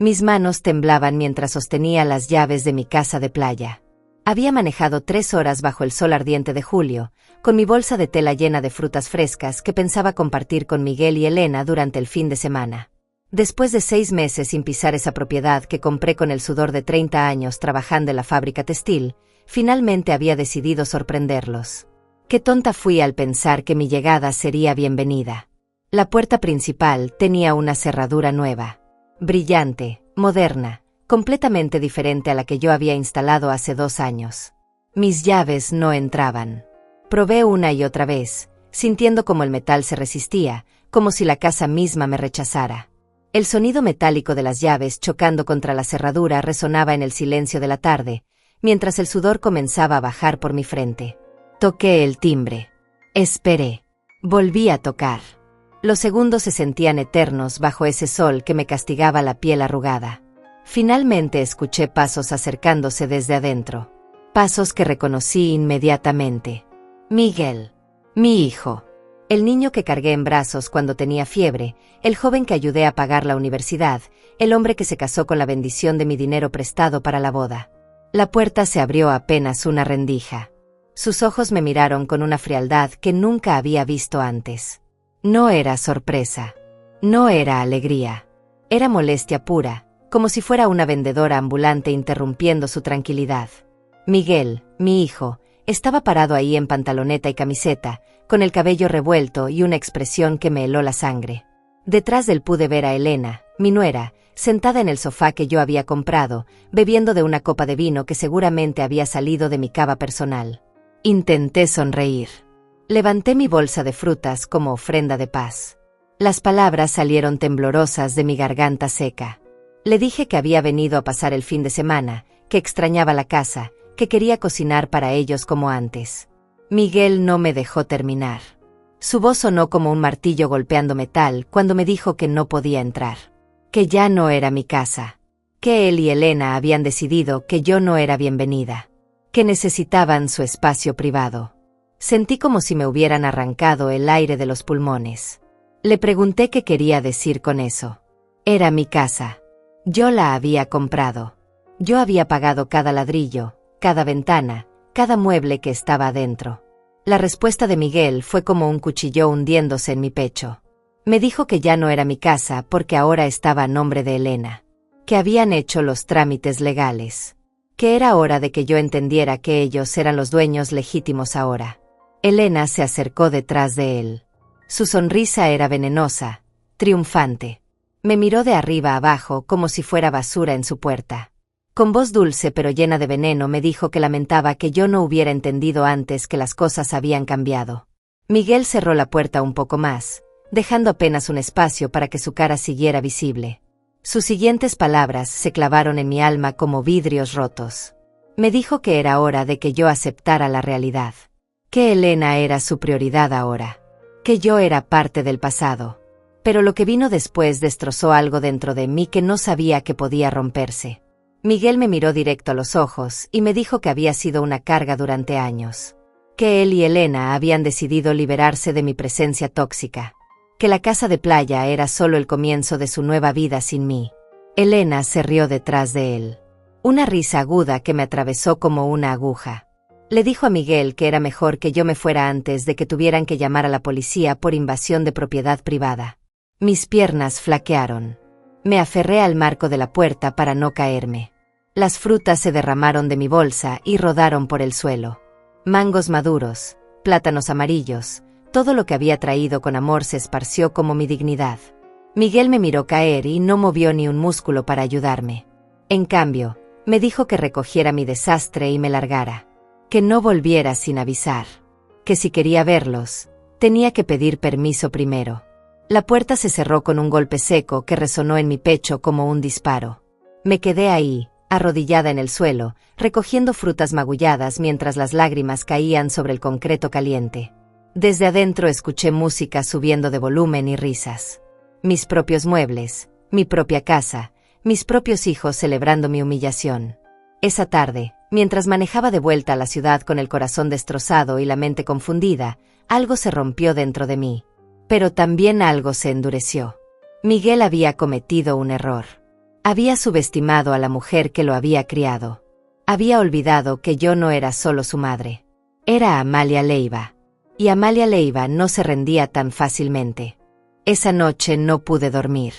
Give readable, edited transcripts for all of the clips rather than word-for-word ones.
Mis manos temblaban mientras sostenía las llaves de mi casa de playa. Había manejado 3 horas bajo el sol ardiente de julio, con mi bolsa de tela llena de frutas frescas que pensaba compartir con Miguel y Elena durante el fin de semana. Después de 6 meses sin pisar esa propiedad que compré con el sudor de 30 años trabajando en la fábrica textil, finalmente había decidido sorprenderlos. Qué tonta fui al pensar que mi llegada sería bienvenida. La puerta principal tenía una cerradura nueva, brillante, moderna, completamente diferente a la que yo había instalado hace 2 años. Mis llaves no entraban. Probé una y otra vez, sintiendo como el metal se resistía, como si la casa misma me rechazara. El sonido metálico de las llaves chocando contra la cerradura resonaba en el silencio de la tarde, mientras el sudor comenzaba a bajar por mi frente. Toqué el timbre. Esperé. Volví a tocar. Los segundos se sentían eternos bajo ese sol que me castigaba la piel arrugada. Finalmente escuché pasos acercándose desde adentro. Pasos que reconocí inmediatamente. Miguel. Mi hijo. El niño que cargué en brazos cuando tenía fiebre, el joven que ayudé a pagar la universidad, el hombre que se casó con la bendición de mi dinero prestado para la boda. La puerta se abrió apenas una rendija. Sus ojos me miraron con una frialdad que nunca había visto antes. No era sorpresa. No era alegría. Era molestia pura, como si fuera una vendedora ambulante interrumpiendo su tranquilidad. Miguel, mi hijo, estaba parado ahí en pantaloneta y camiseta, con el cabello revuelto y una expresión que me heló la sangre. Detrás de él pude ver a Elena, mi nuera, sentada en el sofá que yo había comprado, bebiendo de una copa de vino que seguramente había salido de mi cava personal. Intenté sonreír. Levanté mi bolsa de frutas como ofrenda de paz. Las palabras salieron temblorosas de mi garganta seca. Le dije que había venido a pasar el fin de semana, que extrañaba la casa, que quería cocinar para ellos como antes. Miguel no me dejó terminar. Su voz sonó como un martillo golpeando metal cuando me dijo que no podía entrar. Que ya no era mi casa. Que él y Elena habían decidido que yo no era bienvenida. Que necesitaban su espacio privado. Sentí como si me hubieran arrancado el aire de los pulmones. Le pregunté qué quería decir con eso. Era mi casa. Yo la había comprado. Yo había pagado cada ladrillo, cada ventana, cada mueble que estaba adentro. La respuesta de Miguel fue como un cuchillo hundiéndose en mi pecho. Me dijo que ya no era mi casa porque ahora estaba a nombre de Elena. Que habían hecho los trámites legales. Que era hora de que yo entendiera que ellos eran los dueños legítimos ahora. Elena se acercó detrás de él. Su sonrisa era venenosa, triunfante. Me miró de arriba abajo como si fuera basura en su puerta. Con voz dulce pero llena de veneno me dijo que lamentaba que yo no hubiera entendido antes que las cosas habían cambiado. Miguel cerró la puerta un poco más, dejando apenas un espacio para que su cara siguiera visible. Sus siguientes palabras se clavaron en mi alma como vidrios rotos. Me dijo que era hora de que yo aceptara la realidad. Que Elena era su prioridad ahora. Que yo era parte del pasado. Pero lo que vino después destrozó algo dentro de mí que no sabía que podía romperse. Miguel me miró directo a los ojos y me dijo que había sido una carga durante años. Que él y Elena habían decidido liberarse de mi presencia tóxica. Que la casa de playa era solo el comienzo de su nueva vida sin mí. Elena se rió detrás de él. Una risa aguda que me atravesó como una aguja. Le dijo a Miguel que era mejor que yo me fuera antes de que tuvieran que llamar a la policía por invasión de propiedad privada. Mis piernas flaquearon. Me aferré al marco de la puerta para no caerme. Las frutas se derramaron de mi bolsa y rodaron por el suelo. Mangos maduros, plátanos amarillos, todo lo que había traído con amor se esparció como mi dignidad. Miguel me miró caer y no movió ni un músculo para ayudarme. En cambio, me dijo que recogiera mi desastre y me largara. Que no volviera sin avisar. Que si quería verlos, tenía que pedir permiso primero. La puerta se cerró con un golpe seco que resonó en mi pecho como un disparo. Me quedé ahí, arrodillada en el suelo, recogiendo frutas magulladas mientras las lágrimas caían sobre el concreto caliente. Desde adentro escuché música subiendo de volumen y risas. Mis propios muebles, mi propia casa, mis propios hijos celebrando mi humillación. Esa tarde, mientras manejaba de vuelta a la ciudad con el corazón destrozado y la mente confundida, algo se rompió dentro de mí. Pero también algo se endureció. Miguel había cometido un error. Había subestimado a la mujer que lo había criado. Había olvidado que yo no era solo su madre. Era Amalia Leiva. Y Amalia Leiva no se rendía tan fácilmente. Esa noche no pude dormir.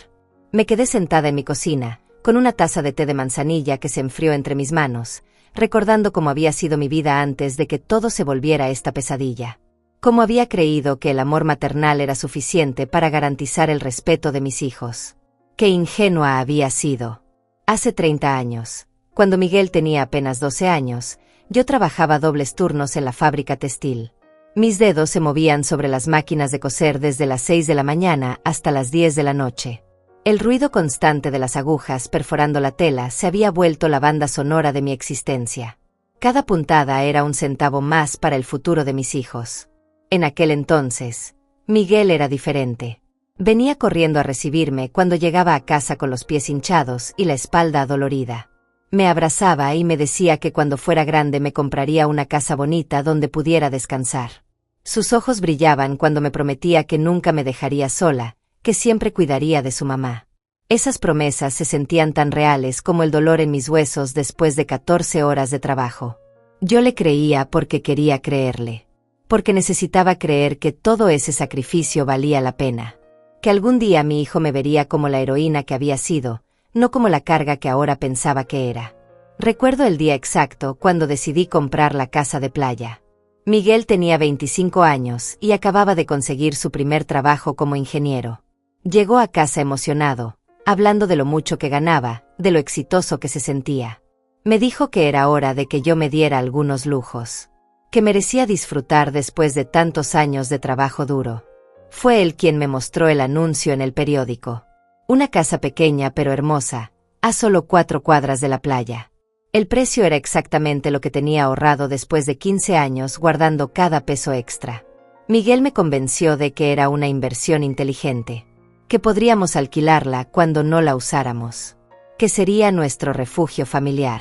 Me quedé sentada en mi cocina, con una taza de té de manzanilla que se enfrió entre mis manos, recordando cómo había sido mi vida antes de que todo se volviera esta pesadilla. Cómo había creído que el amor maternal era suficiente para garantizar el respeto de mis hijos. Qué ingenua había sido. Hace 30 años, cuando Miguel tenía apenas 12 años, yo trabajaba dobles turnos en la fábrica textil. Mis dedos se movían sobre las máquinas de coser desde las 6 de la mañana hasta las 10 de la noche. El ruido constante de las agujas perforando la tela se había vuelto la banda sonora de mi existencia. Cada puntada era un centavo más para el futuro de mis hijos. En aquel entonces, Miguel era diferente. Venía corriendo a recibirme cuando llegaba a casa con los pies hinchados y la espalda adolorida. Me abrazaba y me decía que cuando fuera grande me compraría una casa bonita donde pudiera descansar. Sus ojos brillaban cuando me prometía que nunca me dejaría sola, que siempre cuidaría de su mamá. Esas promesas se sentían tan reales como el dolor en mis huesos después de 14 horas de trabajo. Yo le creía porque quería creerle. Porque necesitaba creer que todo ese sacrificio valía la pena. Que algún día mi hijo me vería como la heroína que había sido, no como la carga que ahora pensaba que era. Recuerdo el día exacto cuando decidí comprar la casa de playa. Miguel tenía 25 años y acababa de conseguir su primer trabajo como ingeniero. Llegó a casa emocionado, hablando de lo mucho que ganaba, de lo exitoso que se sentía. Me dijo que era hora de que yo me diera algunos lujos. Que merecía disfrutar después de tantos años de trabajo duro. Fue él quien me mostró el anuncio en el periódico. Una casa pequeña pero hermosa, a solo 4 cuadras de la playa. El precio era exactamente lo que tenía ahorrado después de 15 años guardando cada peso extra. Miguel me convenció de que era una inversión inteligente. Que podríamos alquilarla cuando no la usáramos. Que sería nuestro refugio familiar.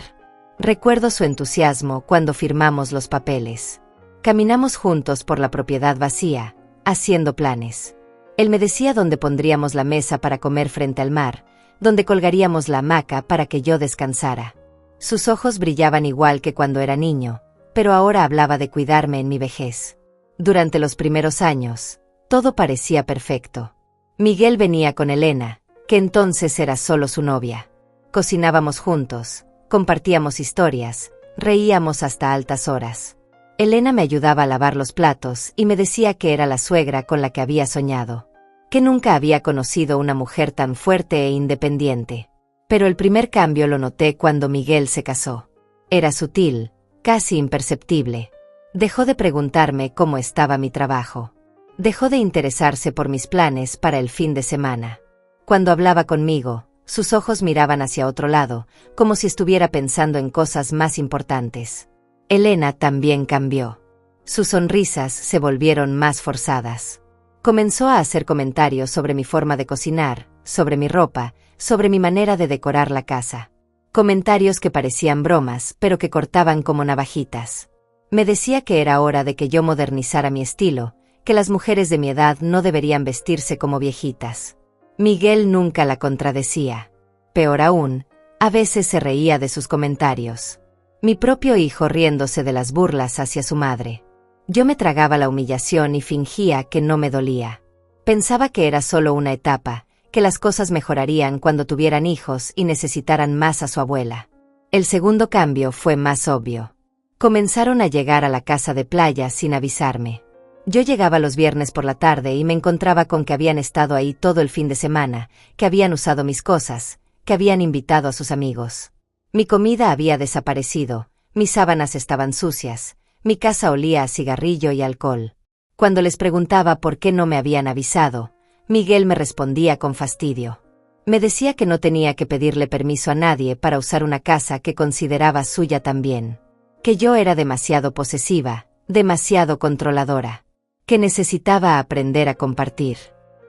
Recuerdo su entusiasmo cuando firmamos los papeles. Caminamos juntos por la propiedad vacía, haciendo planes. Él me decía dónde pondríamos la mesa para comer frente al mar, dónde colgaríamos la hamaca para que yo descansara. Sus ojos brillaban igual que cuando era niño, pero ahora hablaba de cuidarme en mi vejez. Durante los primeros años, todo parecía perfecto. Miguel venía con Elena, que entonces era solo su novia. Cocinábamos juntos, compartíamos historias, reíamos hasta altas horas. Elena me ayudaba a lavar los platos y me decía que era la suegra con la que había soñado. Que nunca había conocido una mujer tan fuerte e independiente. Pero el primer cambio lo noté cuando Miguel se casó. Era sutil, casi imperceptible. Dejó de preguntarme cómo estaba mi trabajo. Dejó de interesarse por mis planes para el fin de semana. Cuando hablaba conmigo, sus ojos miraban hacia otro lado, como si estuviera pensando en cosas más importantes. Elena también cambió. Sus sonrisas se volvieron más forzadas. Comenzó a hacer comentarios sobre mi forma de cocinar, sobre mi ropa, sobre mi manera de decorar la casa. Comentarios que parecían bromas, pero que cortaban como navajitas. Me decía que era hora de que yo modernizara mi estilo, que las mujeres de mi edad no deberían vestirse como viejitas. Miguel nunca la contradecía. Peor aún, a veces se reía de sus comentarios. Mi propio hijo riéndose de las burlas hacia su madre. Yo me tragaba la humillación y fingía que no me dolía. Pensaba que era solo una etapa, que las cosas mejorarían cuando tuvieran hijos y necesitaran más a su abuela. El segundo cambio fue más obvio. Comenzaron a llegar a la casa de playa sin avisarme. Yo llegaba los viernes por la tarde y me encontraba con que habían estado ahí todo el fin de semana, que habían usado mis cosas, que habían invitado a sus amigos. Mi comida había desaparecido, mis sábanas estaban sucias, mi casa olía a cigarrillo y alcohol. Cuando les preguntaba por qué no me habían avisado, Miguel me respondía con fastidio. Me decía que no tenía que pedirle permiso a nadie para usar una casa que consideraba suya también. Que yo era demasiado posesiva, demasiado controladora. Que necesitaba aprender a compartir.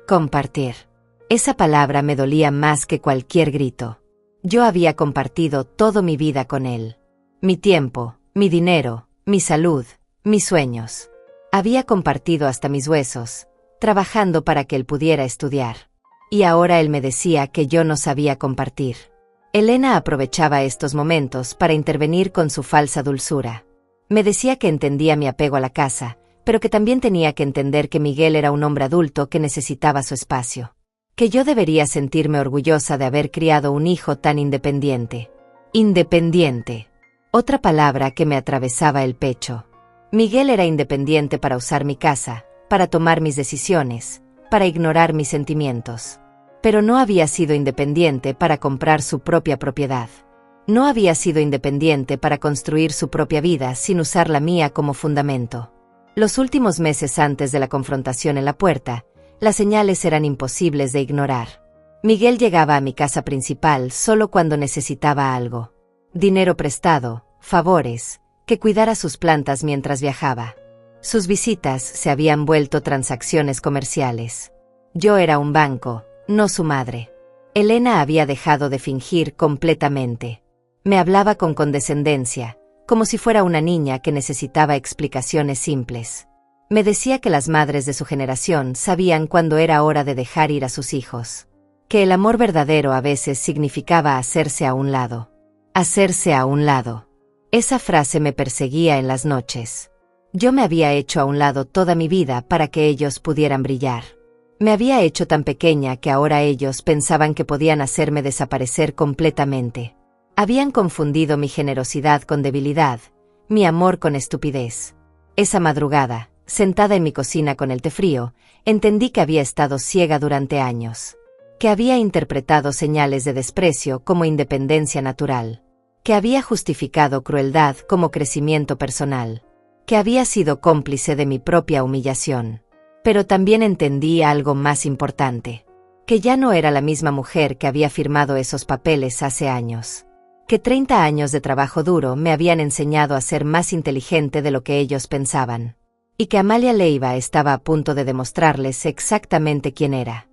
Compartir. Esa palabra me dolía más que cualquier grito. Yo había compartido toda mi vida con él. Mi tiempo, mi dinero, mi salud, mis sueños. Había compartido hasta mis huesos, trabajando para que él pudiera estudiar. Y ahora él me decía que yo no sabía compartir. Elena aprovechaba estos momentos para intervenir con su falsa dulzura. Me decía que entendía mi apego a la casa, pero que también tenía que entender que Miguel era un hombre adulto que necesitaba su espacio. Que yo debería sentirme orgullosa de haber criado un hijo tan independiente. Independiente. Otra palabra que me atravesaba el pecho. Miguel era independiente para usar mi casa, para tomar mis decisiones, para ignorar mis sentimientos. Pero no había sido independiente para comprar su propia propiedad. No había sido independiente para construir su propia vida sin usar la mía como fundamento. Los últimos meses antes de la confrontación en la puerta, las señales eran imposibles de ignorar. Miguel llegaba a mi casa principal solo cuando necesitaba algo. Dinero prestado, favores, que cuidara sus plantas mientras viajaba. Sus visitas se habían vuelto transacciones comerciales. Yo era un banco, no su madre. Elena había dejado de fingir completamente. Me hablaba con condescendencia, como si fuera una niña que necesitaba explicaciones simples. Me decía que las madres de su generación sabían cuándo era hora de dejar ir a sus hijos. Que el amor verdadero a veces significaba hacerse a un lado. Hacerse a un lado. Esa frase me perseguía en las noches. Yo me había hecho a un lado toda mi vida para que ellos pudieran brillar. Me había hecho tan pequeña que ahora ellos pensaban que podían hacerme desaparecer completamente. Habían confundido mi generosidad con debilidad, mi amor con estupidez. Esa madrugada, sentada en mi cocina con el té frío, entendí que había estado ciega durante años. Que había interpretado señales de desprecio como independencia natural. Que había justificado crueldad como crecimiento personal. Que había sido cómplice de mi propia humillación. Pero también entendí algo más importante. Que ya no era la misma mujer que había firmado esos papeles hace años. Que 30 años de trabajo duro me habían enseñado a ser más inteligente de lo que ellos pensaban. Y que Amalia Leiva estaba a punto de demostrarles exactamente quién era.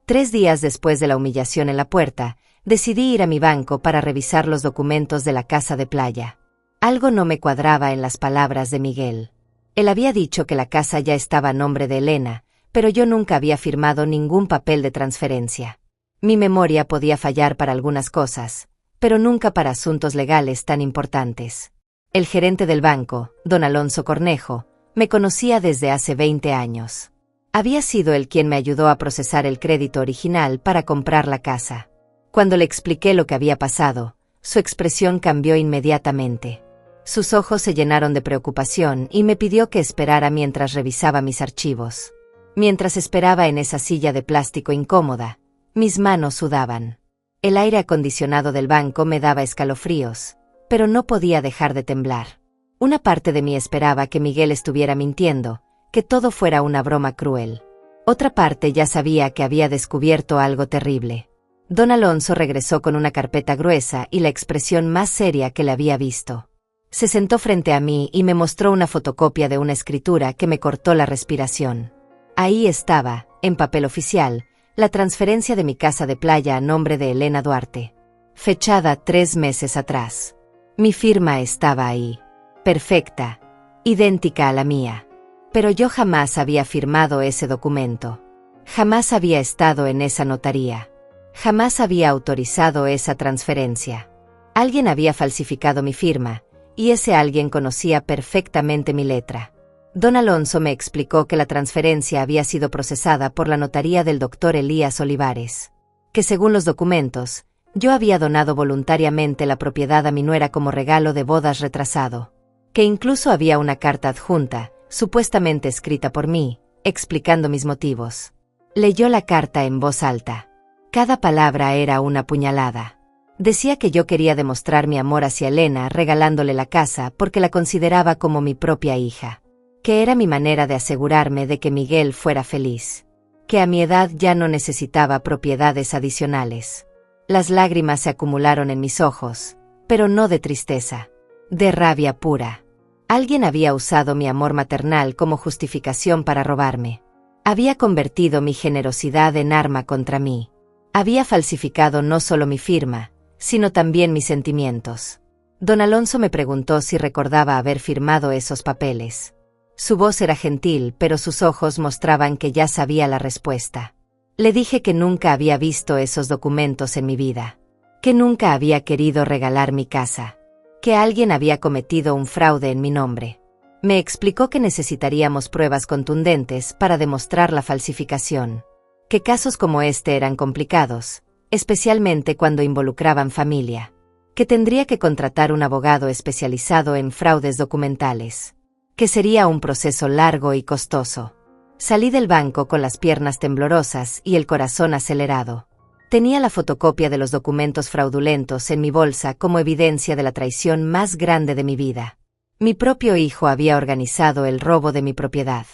3 días después de la humillación en la puerta, decidí ir a mi banco para revisar los documentos de la casa de playa. Algo no me cuadraba en las palabras de Miguel. Él había dicho que la casa ya estaba a nombre de Elena, pero yo nunca había firmado ningún papel de transferencia. Mi memoria podía fallar para algunas cosas, pero nunca para asuntos legales tan importantes. El gerente del banco, don Alonso Cornejo, me conocía desde hace 20 años. Había sido él quien me ayudó a procesar el crédito original para comprar la casa. Cuando le expliqué lo que había pasado, su expresión cambió inmediatamente. Sus ojos se llenaron de preocupación y me pidió que esperara mientras revisaba mis archivos. Mientras esperaba en esa silla de plástico incómoda, mis manos sudaban. El aire acondicionado del banco me daba escalofríos, pero no podía dejar de temblar. Una parte de mí esperaba que Miguel estuviera mintiendo, que todo fuera una broma cruel. Otra parte ya sabía que había descubierto algo terrible. Don Alonso regresó con una carpeta gruesa y la expresión más seria que le había visto. Se sentó frente a mí y me mostró una fotocopia de una escritura que me cortó la respiración. Ahí estaba, en papel oficial, la transferencia de mi casa de playa a nombre de Elena Duarte. Fechada 3 meses atrás. Mi firma estaba ahí. Perfecta. Idéntica a la mía. Pero yo jamás había firmado ese documento. Jamás había estado en esa notaría. Jamás había autorizado esa transferencia. Alguien había falsificado mi firma, y ese alguien conocía perfectamente mi letra. Don Alonso me explicó que la transferencia había sido procesada por la notaría del doctor Elías Olivares. Que según los documentos, yo había donado voluntariamente la propiedad a mi nuera como regalo de bodas retrasado. Que incluso había una carta adjunta, supuestamente escrita por mí, explicando mis motivos. Leyó la carta en voz alta. Cada palabra era una puñalada. Decía que yo quería demostrar mi amor hacia Elena regalándole la casa porque la consideraba como mi propia hija. Que era mi manera de asegurarme de que Miguel fuera feliz. Que a mi edad ya no necesitaba propiedades adicionales. Las lágrimas se acumularon en mis ojos, pero no de tristeza, de rabia pura. Alguien había usado mi amor maternal como justificación para robarme. Había convertido mi generosidad en arma contra mí. Había falsificado no solo mi firma, sino también mis sentimientos. Don Alonso me preguntó si recordaba haber firmado esos papeles. Su voz era gentil, pero sus ojos mostraban que ya sabía la respuesta. Le dije que nunca había visto esos documentos en mi vida. que nunca había querido regalar mi casa, que alguien había cometido un fraude en mi nombre. Me explicó que necesitaríamos pruebas contundentes para demostrar la falsificación, que casos como este eran complicados, especialmente cuando involucraban familia, que tendría que contratar un abogado especializado en fraudes documentales, que sería un proceso largo y costoso. Salí del banco con las piernas temblorosas y el corazón acelerado. Tenía la fotocopia de los documentos fraudulentos en mi bolsa como evidencia de la traición más grande de mi vida. Mi propio hijo había organizado el robo de mi propiedad.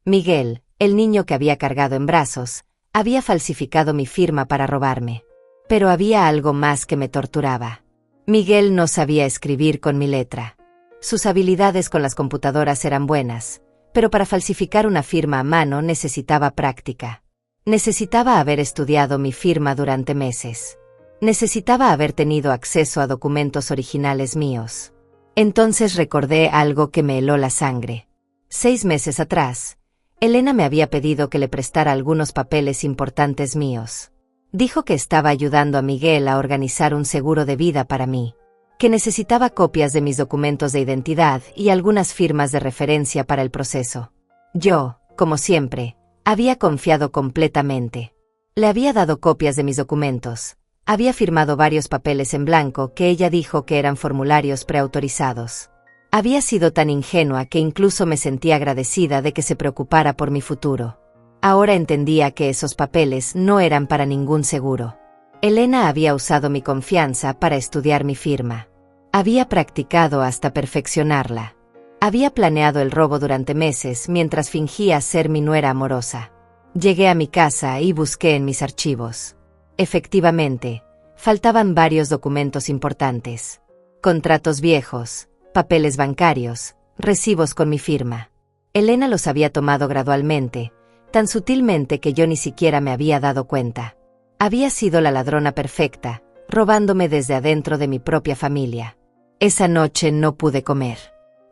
Miguel, el niño que había cargado en brazos, había falsificado mi firma para robarme. Pero había algo más que me torturaba. Miguel no sabía escribir con mi letra. Sus habilidades con las computadoras eran buenas, pero para falsificar una firma a mano necesitaba práctica. Necesitaba haber estudiado mi firma durante meses. Necesitaba haber tenido acceso a documentos originales míos. Entonces recordé algo que me heló la sangre. 6 meses atrás, Elena me había pedido que le prestara algunos papeles importantes míos. Dijo que estaba ayudando a Miguel a organizar un seguro de vida para mí, que necesitaba copias de mis documentos de identidad y algunas firmas de referencia para el proceso. Yo, como siempre, había confiado completamente. Le había dado copias de mis documentos. Había firmado varios papeles en blanco que ella dijo que eran formularios preautorizados. Había sido tan ingenua que incluso me sentía agradecida de que se preocupara por mi futuro. Ahora entendía que esos papeles no eran para ningún seguro. Elena había usado mi confianza para estudiar mi firma. Había practicado hasta perfeccionarla. Había planeado el robo durante meses mientras fingía ser mi nuera amorosa. Llegué a mi casa y busqué en mis archivos. Efectivamente, faltaban varios documentos importantes. Contratos viejos, papeles bancarios, recibos con mi firma. Elena los había tomado gradualmente, tan sutilmente que yo ni siquiera me había dado cuenta. Había sido la ladrona perfecta, robándome desde adentro de mi propia familia. Esa noche no pude comer.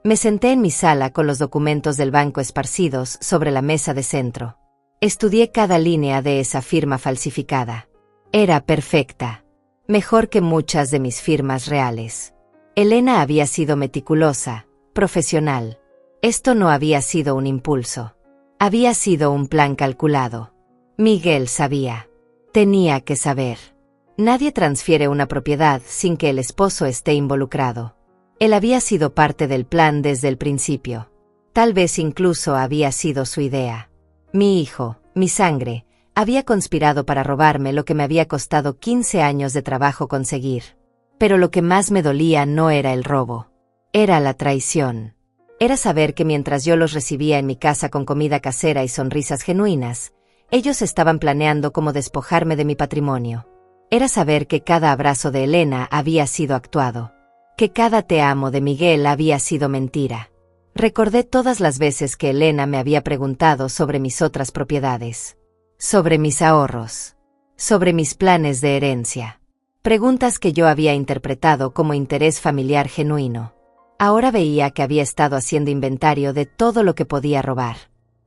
Me senté en mi sala con los documentos del banco esparcidos sobre la mesa de centro. Estudié cada línea de esa firma falsificada. Era perfecta. Mejor que muchas de mis firmas reales. Elena había sido meticulosa, profesional. Esto no había sido un impulso. Había sido un plan calculado. Miguel sabía. Tenía que saber. Nadie transfiere una propiedad sin que el esposo esté involucrado. Él había sido parte del plan desde el principio. Tal vez incluso había sido su idea. Mi hijo, mi sangre, había conspirado para robarme lo que me había costado 15 años de trabajo conseguir. Pero lo que más me dolía no era el robo. Era la traición. Era saber que mientras yo los recibía en mi casa con comida casera y sonrisas genuinas, ellos estaban planeando cómo despojarme de mi patrimonio. Era saber que cada abrazo de Elena había sido actuado. Que cada te amo de Miguel había sido mentira. Recordé todas las veces que Elena me había preguntado sobre mis otras propiedades. Sobre mis ahorros. Sobre mis planes de herencia. Preguntas que yo había interpretado como interés familiar genuino. Ahora veía que había estado haciendo inventario de todo lo que podía robar.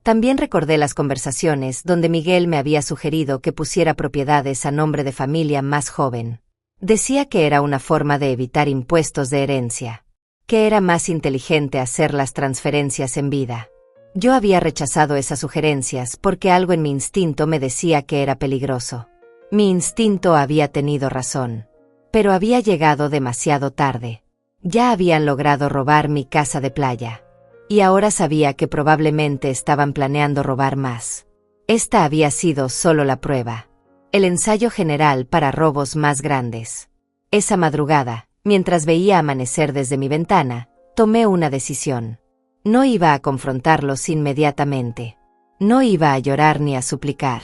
También recordé las conversaciones donde Miguel me había sugerido que pusiera propiedades a nombre de familia más joven. Decía que era una forma de evitar impuestos de herencia. Que era más inteligente hacer las transferencias en vida. Yo había rechazado esas sugerencias porque algo en mi instinto me decía que era peligroso. Mi instinto había tenido razón. Pero había llegado demasiado tarde. Ya habían logrado robar mi casa de playa. Y ahora sabía que probablemente estaban planeando robar más. Esta había sido solo la prueba. El ensayo general para robos más grandes. Esa madrugada, mientras veía amanecer desde mi ventana, tomé una decisión. No iba a confrontarlos inmediatamente. No iba a llorar ni a suplicar.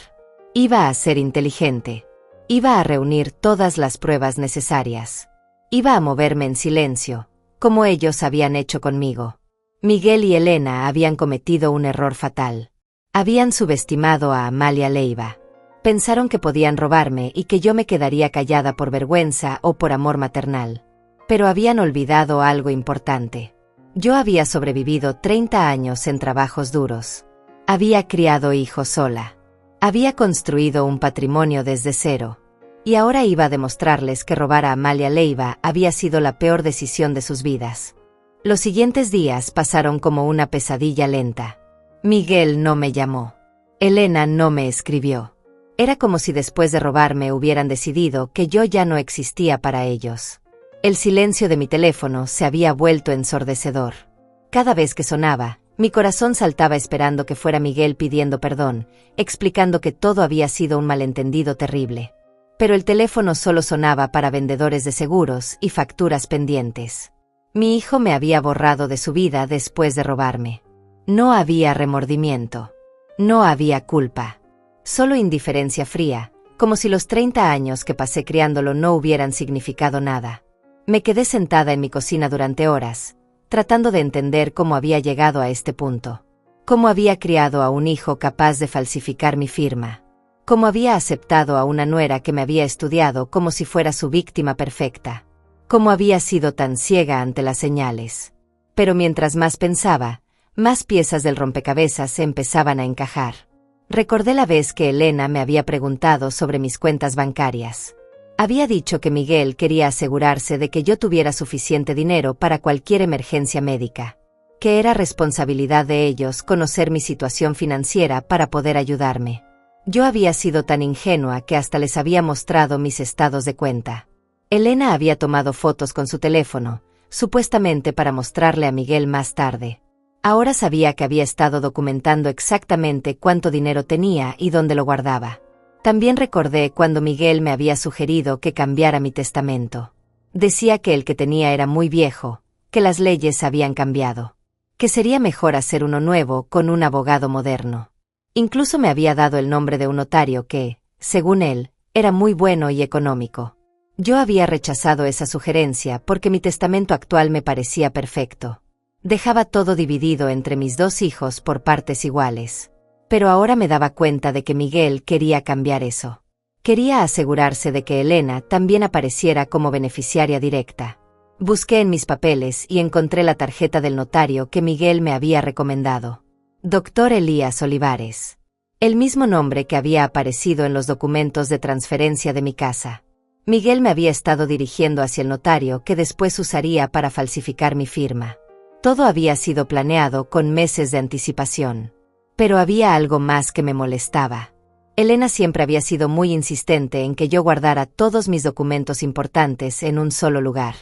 Iba a ser inteligente. Iba a reunir todas las pruebas necesarias. Iba a moverme en silencio, como ellos habían hecho conmigo. Miguel y Elena habían cometido un error fatal. Habían subestimado a Amalia Leiva. Pensaron que podían robarme y que yo me quedaría callada por vergüenza o por amor maternal. Pero habían olvidado algo importante. Yo había sobrevivido 30 años en trabajos duros. Había criado hijos sola. Había construido un patrimonio desde cero. Y ahora iba a demostrarles que robar a Amalia Leiva había sido la peor decisión de sus vidas. Los siguientes días pasaron como una pesadilla lenta. Miguel no me llamó. Elena no me escribió. Era como si después de robarme hubieran decidido que yo ya no existía para ellos. El silencio de mi teléfono se había vuelto ensordecedor. Cada vez que sonaba, mi corazón saltaba esperando que fuera Miguel pidiendo perdón, explicando que todo había sido un malentendido terrible. Pero el teléfono solo sonaba para vendedores de seguros y facturas pendientes. Mi hijo me había borrado de su vida después de robarme. No había remordimiento. No había culpa. Solo indiferencia fría, como si los 30 años que pasé criándolo no hubieran significado nada. Me quedé sentada en mi cocina durante horas, tratando de entender cómo había llegado a este punto. Cómo había criado a un hijo capaz de falsificar mi firma. Cómo había aceptado a una nuera que me había estudiado como si fuera su víctima perfecta. Cómo había sido tan ciega ante las señales. Pero mientras más pensaba, más piezas del rompecabezas se empezaban a encajar. Recordé la vez que Elena me había preguntado sobre mis cuentas bancarias. Había dicho que Miguel quería asegurarse de que yo tuviera suficiente dinero para cualquier emergencia médica. Que era responsabilidad de ellos conocer mi situación financiera para poder ayudarme. Yo había sido tan ingenua que hasta les había mostrado mis estados de cuenta. Elena había tomado fotos con su teléfono, supuestamente para mostrarle a Miguel más tarde. Ahora sabía que había estado documentando exactamente cuánto dinero tenía y dónde lo guardaba. También recordé cuando Miguel me había sugerido que cambiara mi testamento. Decía que el que tenía era muy viejo, que las leyes habían cambiado. Que sería mejor hacer uno nuevo con un abogado moderno. Incluso me había dado el nombre de un notario que, según él, era muy bueno y económico. Yo había rechazado esa sugerencia porque mi testamento actual me parecía perfecto. Dejaba todo dividido entre mis 2 hijos por partes iguales. Pero ahora me daba cuenta de que Miguel quería cambiar eso. Quería asegurarse de que Elena también apareciera como beneficiaria directa. Busqué en mis papeles y encontré la tarjeta del notario que Miguel me había recomendado. Dr. Elías Olivares. El mismo nombre que había aparecido en los documentos de transferencia de mi casa. Miguel me había estado dirigiendo hacia el notario que después usaría para falsificar mi firma. Todo había sido planeado con meses de anticipación. Pero había algo más que me molestaba. Elena siempre había sido muy insistente en que yo guardara todos mis documentos importantes en un solo lugar.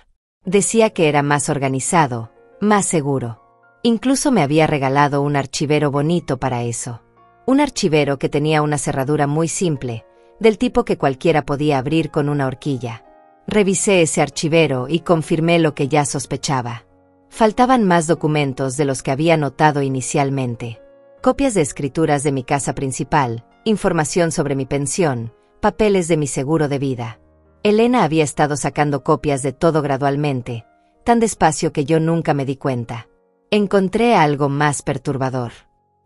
Decía que era más organizado, más seguro. Incluso me había regalado un archivero bonito para eso. Un archivero que tenía una cerradura muy simple, del tipo que cualquiera podía abrir con una horquilla. Revisé ese archivero y confirmé lo que ya sospechaba. Faltaban más documentos de los que había notado inicialmente. Copias de escrituras de mi casa principal, información sobre mi pensión, papeles de mi seguro de vida. Elena había estado sacando copias de todo gradualmente, tan despacio que yo nunca me di cuenta. Encontré algo más perturbador.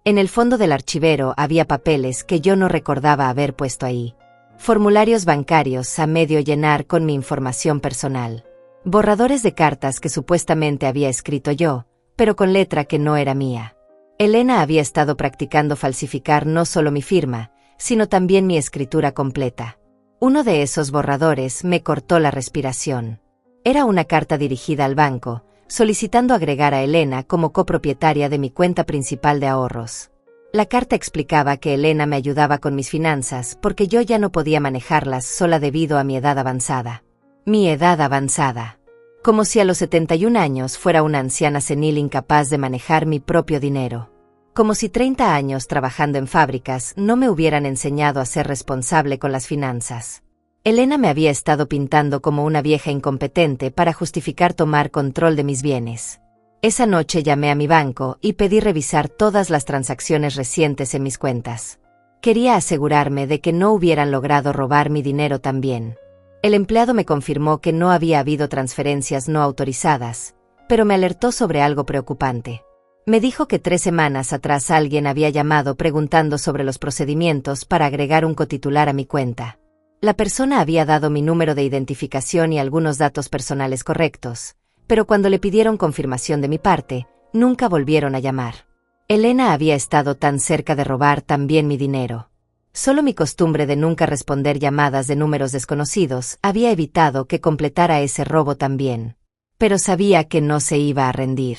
En el fondo del archivero había papeles que yo no recordaba haber puesto ahí. Formularios bancarios a medio llenar con mi información personal. Borradores de cartas que supuestamente había escrito yo, pero con letra que no era mía. Elena había estado practicando falsificar no solo mi firma, sino también mi escritura completa. Uno de esos borradores me cortó la respiración. Era una carta dirigida al banco, solicitando agregar a Elena como copropietaria de mi cuenta principal de ahorros. La carta explicaba que Elena me ayudaba con mis finanzas porque yo ya no podía manejarlas sola debido a mi edad avanzada. Mi edad avanzada. Como si a los 71 años fuera una anciana senil incapaz de manejar mi propio dinero. Como si 30 años trabajando en fábricas no me hubieran enseñado a ser responsable con las finanzas. Elena me había estado pintando como una vieja incompetente para justificar tomar control de mis bienes. Esa noche llamé a mi banco y pedí revisar todas las transacciones recientes en mis cuentas. Quería asegurarme de que no hubieran logrado robar mi dinero también. El empleado me confirmó que no había habido transferencias no autorizadas, pero me alertó sobre algo preocupante. Me dijo que 3 semanas atrás alguien había llamado preguntando sobre los procedimientos para agregar un cotitular a mi cuenta. La persona había dado mi número de identificación y algunos datos personales correctos, pero cuando le pidieron confirmación de mi parte, nunca volvieron a llamar. Elena había estado tan cerca de robar también mi dinero. Solo mi costumbre de nunca responder llamadas de números desconocidos había evitado que completara ese robo también. Pero sabía que no se iba a rendir.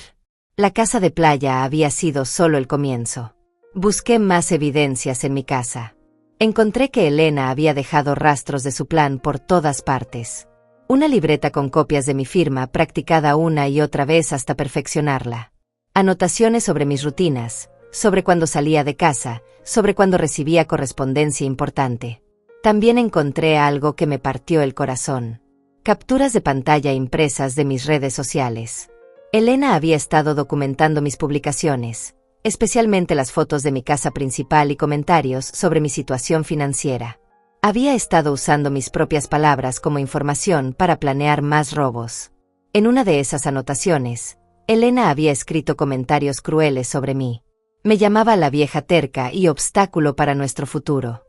La casa de playa había sido solo el comienzo. Busqué más evidencias en mi casa. Encontré que Elena había dejado rastros de su plan por todas partes. Una libreta con copias de mi firma practicada una y otra vez hasta perfeccionarla. Anotaciones sobre mis rutinas, sobre cuando salía de casa, sobre cuando recibía correspondencia importante. También encontré algo que me partió el corazón. Capturas de pantalla impresas de mis redes sociales. Elena había estado documentando mis publicaciones, especialmente las fotos de mi casa principal y comentarios sobre mi situación financiera. Había estado usando mis propias palabras como información para planear más robos. En una de esas anotaciones, Elena había escrito comentarios crueles sobre mí. Me llamaba la vieja terca y obstáculo para nuestro futuro.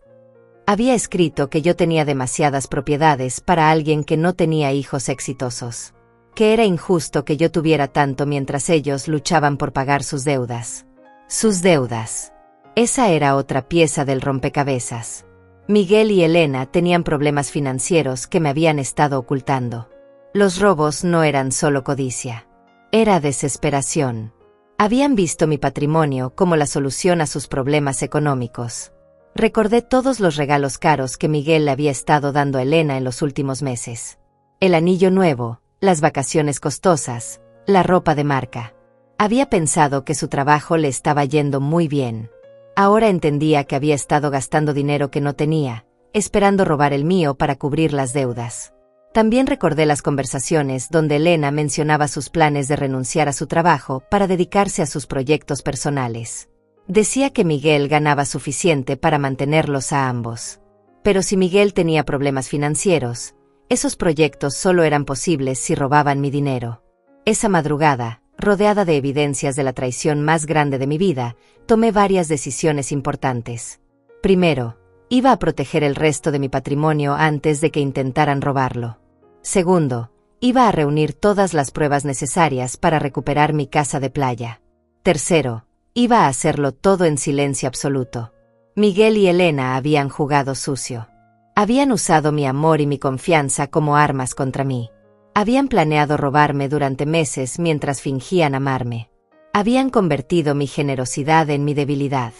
Había escrito que yo tenía demasiadas propiedades para alguien que no tenía hijos exitosos. Que era injusto que yo tuviera tanto mientras ellos luchaban por pagar sus deudas. Sus deudas. Esa era otra pieza del rompecabezas. Miguel y Elena tenían problemas financieros que me habían estado ocultando. Los robos no eran solo codicia. Era desesperación. Habían visto mi patrimonio como la solución a sus problemas económicos. Recordé todos los regalos caros que Miguel le había estado dando a Elena en los últimos meses. El anillo nuevo, las vacaciones costosas, la ropa de marca. Había pensado que su trabajo le estaba yendo muy bien. Ahora entendía que había estado gastando dinero que no tenía, esperando robar el mío para cubrir las deudas. También recordé las conversaciones donde Elena mencionaba sus planes de renunciar a su trabajo para dedicarse a sus proyectos personales. Decía que Miguel ganaba suficiente para mantenerlos a ambos. Pero si Miguel tenía problemas financieros, esos proyectos solo eran posibles si robaban mi dinero. Esa madrugada, rodeada de evidencias de la traición más grande de mi vida, tomé varias decisiones importantes. Primero, iba a proteger el resto de mi patrimonio antes de que intentaran robarlo. Segundo, iba a reunir todas las pruebas necesarias para recuperar mi casa de playa. Tercero, iba a hacerlo todo en silencio absoluto. Miguel y Elena habían jugado sucio. Habían usado mi amor y mi confianza como armas contra mí. Habían planeado robarme durante meses mientras fingían amarme. Habían convertido mi generosidad en mi debilidad.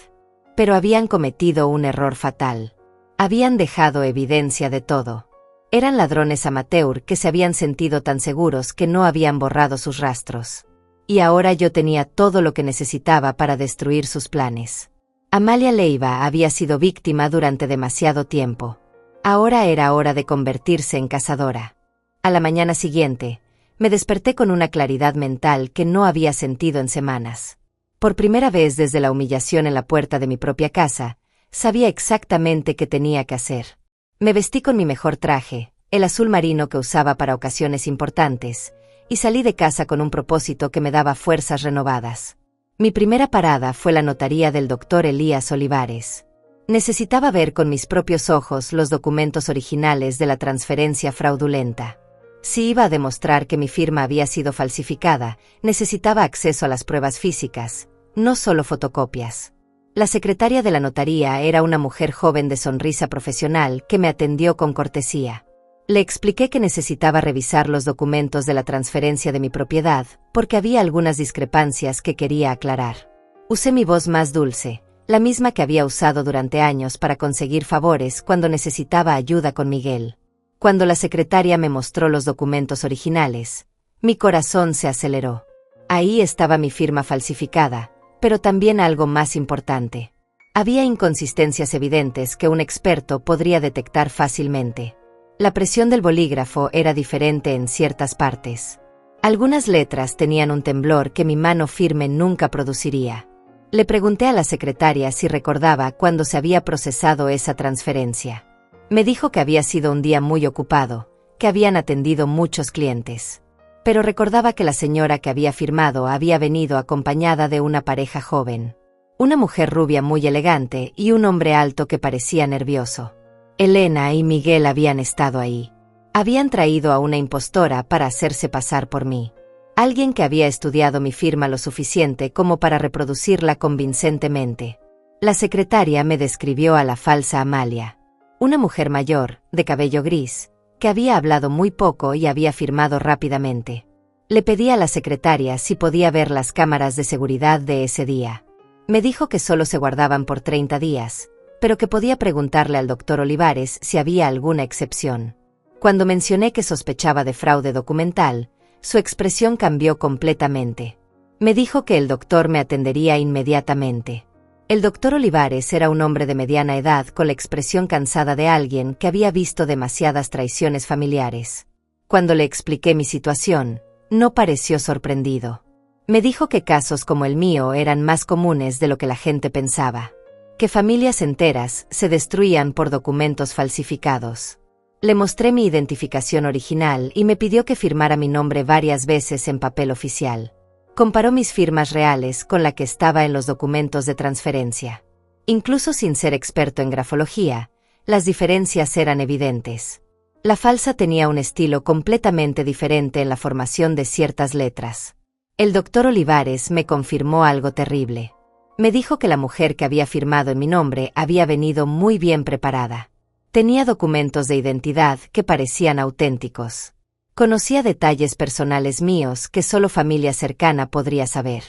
Pero habían cometido un error fatal. Habían dejado evidencia de todo. Eran ladrones amateur que se habían sentido tan seguros que no habían borrado sus rastros. Y ahora yo tenía todo lo que necesitaba para destruir sus planes. Amalia Leiva había sido víctima durante demasiado tiempo. Ahora era hora de convertirse en cazadora. A la mañana siguiente, me desperté con una claridad mental que no había sentido en semanas. Por primera vez desde la humillación en la puerta de mi propia casa, sabía exactamente qué tenía que hacer. Me vestí con mi mejor traje, el azul marino que usaba para ocasiones importantes, y salí de casa con un propósito que me daba fuerzas renovadas. Mi primera parada fue la notaría del doctor Elías Olivares. Necesitaba ver con mis propios ojos los documentos originales de la transferencia fraudulenta. Si iba a demostrar que mi firma había sido falsificada, necesitaba acceso a las pruebas físicas, no solo fotocopias. La secretaria de la notaría era una mujer joven de sonrisa profesional que me atendió con cortesía. Le expliqué que necesitaba revisar los documentos de la transferencia de mi propiedad, porque había algunas discrepancias que quería aclarar. Usé mi voz más dulce, la misma que había usado durante años para conseguir favores cuando necesitaba ayuda con Miguel. Cuando la secretaria me mostró los documentos originales, mi corazón se aceleró. Ahí estaba mi firma falsificada, pero también algo más importante. Había inconsistencias evidentes que un experto podría detectar fácilmente. La presión del bolígrafo era diferente en ciertas partes. Algunas letras tenían un temblor que mi mano firme nunca produciría. Le pregunté a la secretaria si recordaba cuándo se había procesado esa transferencia. Me dijo que había sido un día muy ocupado, que habían atendido muchos clientes. Pero recordaba que la señora que había firmado había venido acompañada de una pareja joven. Una mujer rubia muy elegante y un hombre alto que parecía nervioso. Elena y Miguel habían estado ahí. Habían traído a una impostora para hacerse pasar por mí. Alguien que había estudiado mi firma lo suficiente como para reproducirla convincentemente. La secretaria me describió a la falsa Amalia, una mujer mayor, de cabello gris, que había hablado muy poco y había firmado rápidamente. Le pedí a la secretaria si podía ver las cámaras de seguridad de ese día. Me dijo que solo se guardaban por 30 días, pero que podía preguntarle al doctor Olivares si había alguna excepción. Cuando mencioné que sospechaba de fraude documental, su expresión cambió completamente. Me dijo que el doctor me atendería inmediatamente. El doctor Olivares era un hombre de mediana edad con la expresión cansada de alguien que había visto demasiadas traiciones familiares. Cuando le expliqué mi situación, no pareció sorprendido. Me dijo que casos como el mío eran más comunes de lo que la gente pensaba, que familias enteras se destruían por documentos falsificados. Le mostré mi identificación original y me pidió que firmara mi nombre varias veces en papel oficial. Comparó mis firmas reales con la que estaba en los documentos de transferencia. Incluso sin ser experto en grafología, las diferencias eran evidentes. La falsa tenía un estilo completamente diferente en la formación de ciertas letras. El doctor Olivares me confirmó algo terrible. Me dijo que la mujer que había firmado en mi nombre había venido muy bien preparada. Tenía documentos de identidad que parecían auténticos. Conocía detalles personales míos que solo familia cercana podría saber.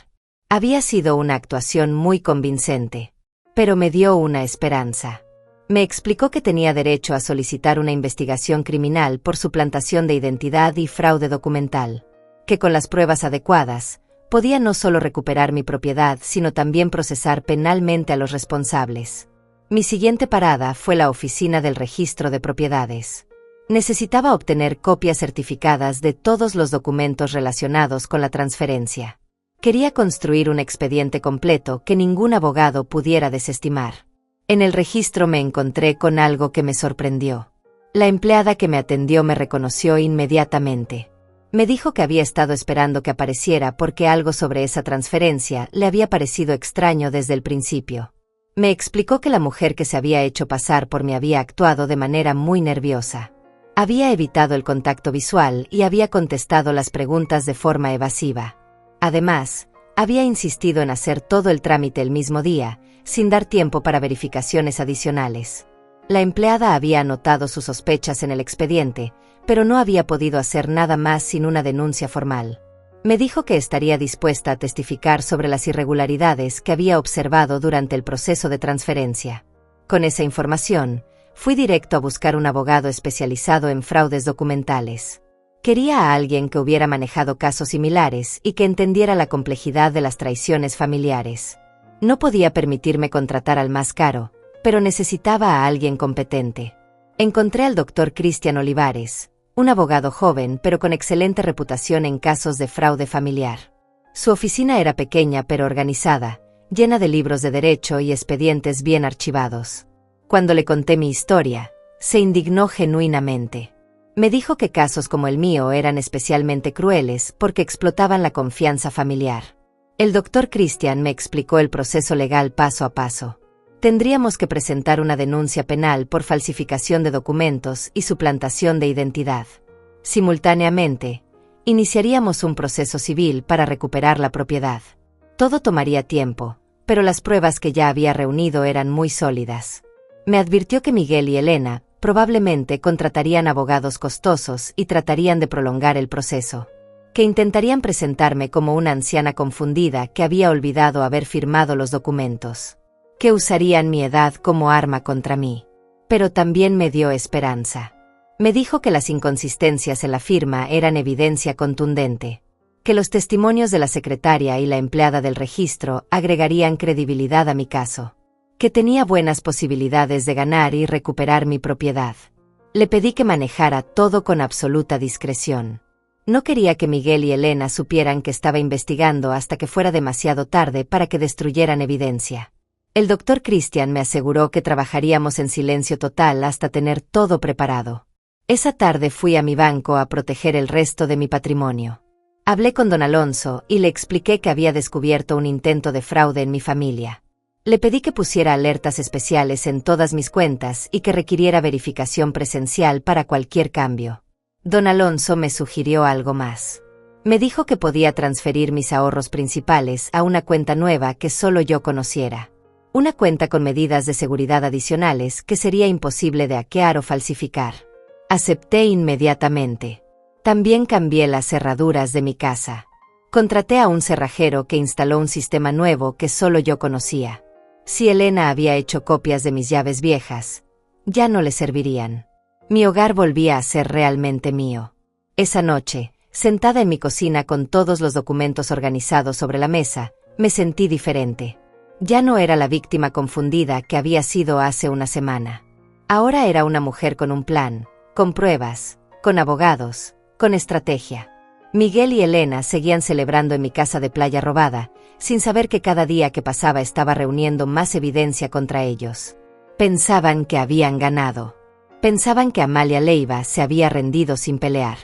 Había sido una actuación muy convincente, pero me dio una esperanza. Me explicó que tenía derecho a solicitar una investigación criminal por suplantación de identidad y fraude documental, que con las pruebas adecuadas, podía no solo recuperar mi propiedad sino también procesar penalmente a los responsables. Mi siguiente parada fue la oficina del registro de propiedades. Necesitaba obtener copias certificadas de todos los documentos relacionados con la transferencia. Quería construir un expediente completo que ningún abogado pudiera desestimar. En el registro me encontré con algo que me sorprendió. La empleada que me atendió me reconoció inmediatamente. Me dijo que había estado esperando que apareciera porque algo sobre esa transferencia le había parecido extraño desde el principio. Me explicó que la mujer que se había hecho pasar por mí había actuado de manera muy nerviosa. Había evitado el contacto visual y había contestado las preguntas de forma evasiva. Además, había insistido en hacer todo el trámite el mismo día, sin dar tiempo para verificaciones adicionales. La empleada había anotado sus sospechas en el expediente, pero no había podido hacer nada más sin una denuncia formal. Me dijo que estaría dispuesta a testificar sobre las irregularidades que había observado durante el proceso de transferencia. Con esa información, fui directo a buscar un abogado especializado en fraudes documentales. Quería a alguien que hubiera manejado casos similares y que entendiera la complejidad de las traiciones familiares. No podía permitirme contratar al más caro, pero necesitaba a alguien competente. Encontré al doctor Cristian Olivares, un abogado joven pero con excelente reputación en casos de fraude familiar. Su oficina era pequeña pero organizada, llena de libros de derecho y expedientes bien archivados. Cuando le conté mi historia, se indignó genuinamente. Me dijo que casos como el mío eran especialmente crueles porque explotaban la confianza familiar. El doctor Cristian me explicó el proceso legal paso a paso. Tendríamos que presentar una denuncia penal por falsificación de documentos y suplantación de identidad. Simultáneamente, iniciaríamos un proceso civil para recuperar la propiedad. Todo tomaría tiempo, pero las pruebas que ya había reunido eran muy sólidas. Me advirtió que Miguel y Elena probablemente contratarían abogados costosos y tratarían de prolongar el proceso, que intentarían presentarme como una anciana confundida que había olvidado haber firmado los documentos, que usarían mi edad como arma contra mí. Pero también me dio esperanza. Me dijo que las inconsistencias en la firma eran evidencia contundente, que los testimonios de la secretaria y la empleada del registro agregarían credibilidad a mi caso, que tenía buenas posibilidades de ganar y recuperar mi propiedad. Le pedí que manejara todo con absoluta discreción. No quería que Miguel y Elena supieran que estaba investigando hasta que fuera demasiado tarde para que destruyeran evidencia. El doctor Cristian me aseguró que trabajaríamos en silencio total hasta tener todo preparado. Esa tarde fui a mi banco a proteger el resto de mi patrimonio. Hablé con don Alonso y le expliqué que había descubierto un intento de fraude en mi familia. Le pedí que pusiera alertas especiales en todas mis cuentas y que requiriera verificación presencial para cualquier cambio. Don Alonso me sugirió algo más. Me dijo que podía transferir mis ahorros principales a una cuenta nueva que solo yo conociera. Una cuenta con medidas de seguridad adicionales que sería imposible de hackear o falsificar. Acepté inmediatamente. También cambié las cerraduras de mi casa. Contraté a un cerrajero que instaló un sistema nuevo que solo yo conocía. Si Elena había hecho copias de mis llaves viejas, ya no le servirían. Mi hogar volvía a ser realmente mío. Esa noche, sentada en mi cocina con todos los documentos organizados sobre la mesa, me sentí diferente. Ya no era la víctima confundida que había sido hace una semana. Ahora era una mujer con un plan, con pruebas, con abogados, con estrategia. Miguel y Elena seguían celebrando en mi casa de playa robada, sin saber que cada día que pasaba estaba reuniendo más evidencia contra ellos. Pensaban que habían ganado. Pensaban que Amalia Leiva se había rendido sin pelear.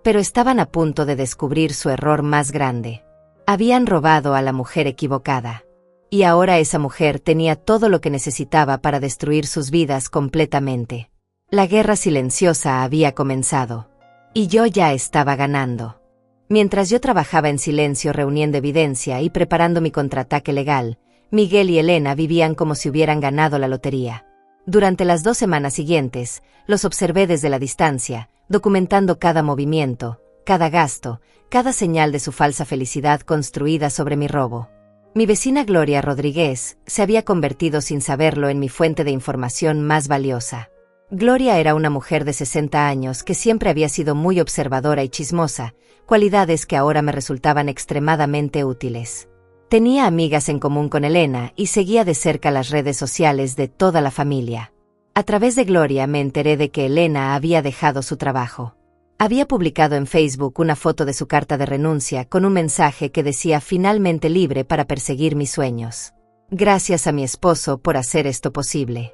Pero estaban a punto de descubrir su error más grande. Habían robado a la mujer equivocada. Y ahora esa mujer tenía todo lo que necesitaba para destruir sus vidas completamente. La guerra silenciosa había comenzado. Y yo ya estaba ganando. Mientras yo trabajaba en silencio reuniendo evidencia y preparando mi contraataque legal, Miguel y Elena vivían como si hubieran ganado la lotería. Durante las 2 semanas siguientes, los observé desde la distancia, documentando cada movimiento, cada gasto, cada señal de su falsa felicidad construida sobre mi robo. Mi vecina Gloria Rodríguez se había convertido sin saberlo en mi fuente de información más valiosa. Gloria era una mujer de 60 años que siempre había sido muy observadora y chismosa, cualidades que ahora me resultaban extremadamente útiles. Tenía amigas en común con Elena y seguía de cerca las redes sociales de toda la familia. A través de Gloria me enteré de que Elena había dejado su trabajo. Había publicado en Facebook una foto de su carta de renuncia con un mensaje que decía finalmente libre para perseguir mis sueños. Gracias a mi esposo por hacer esto posible.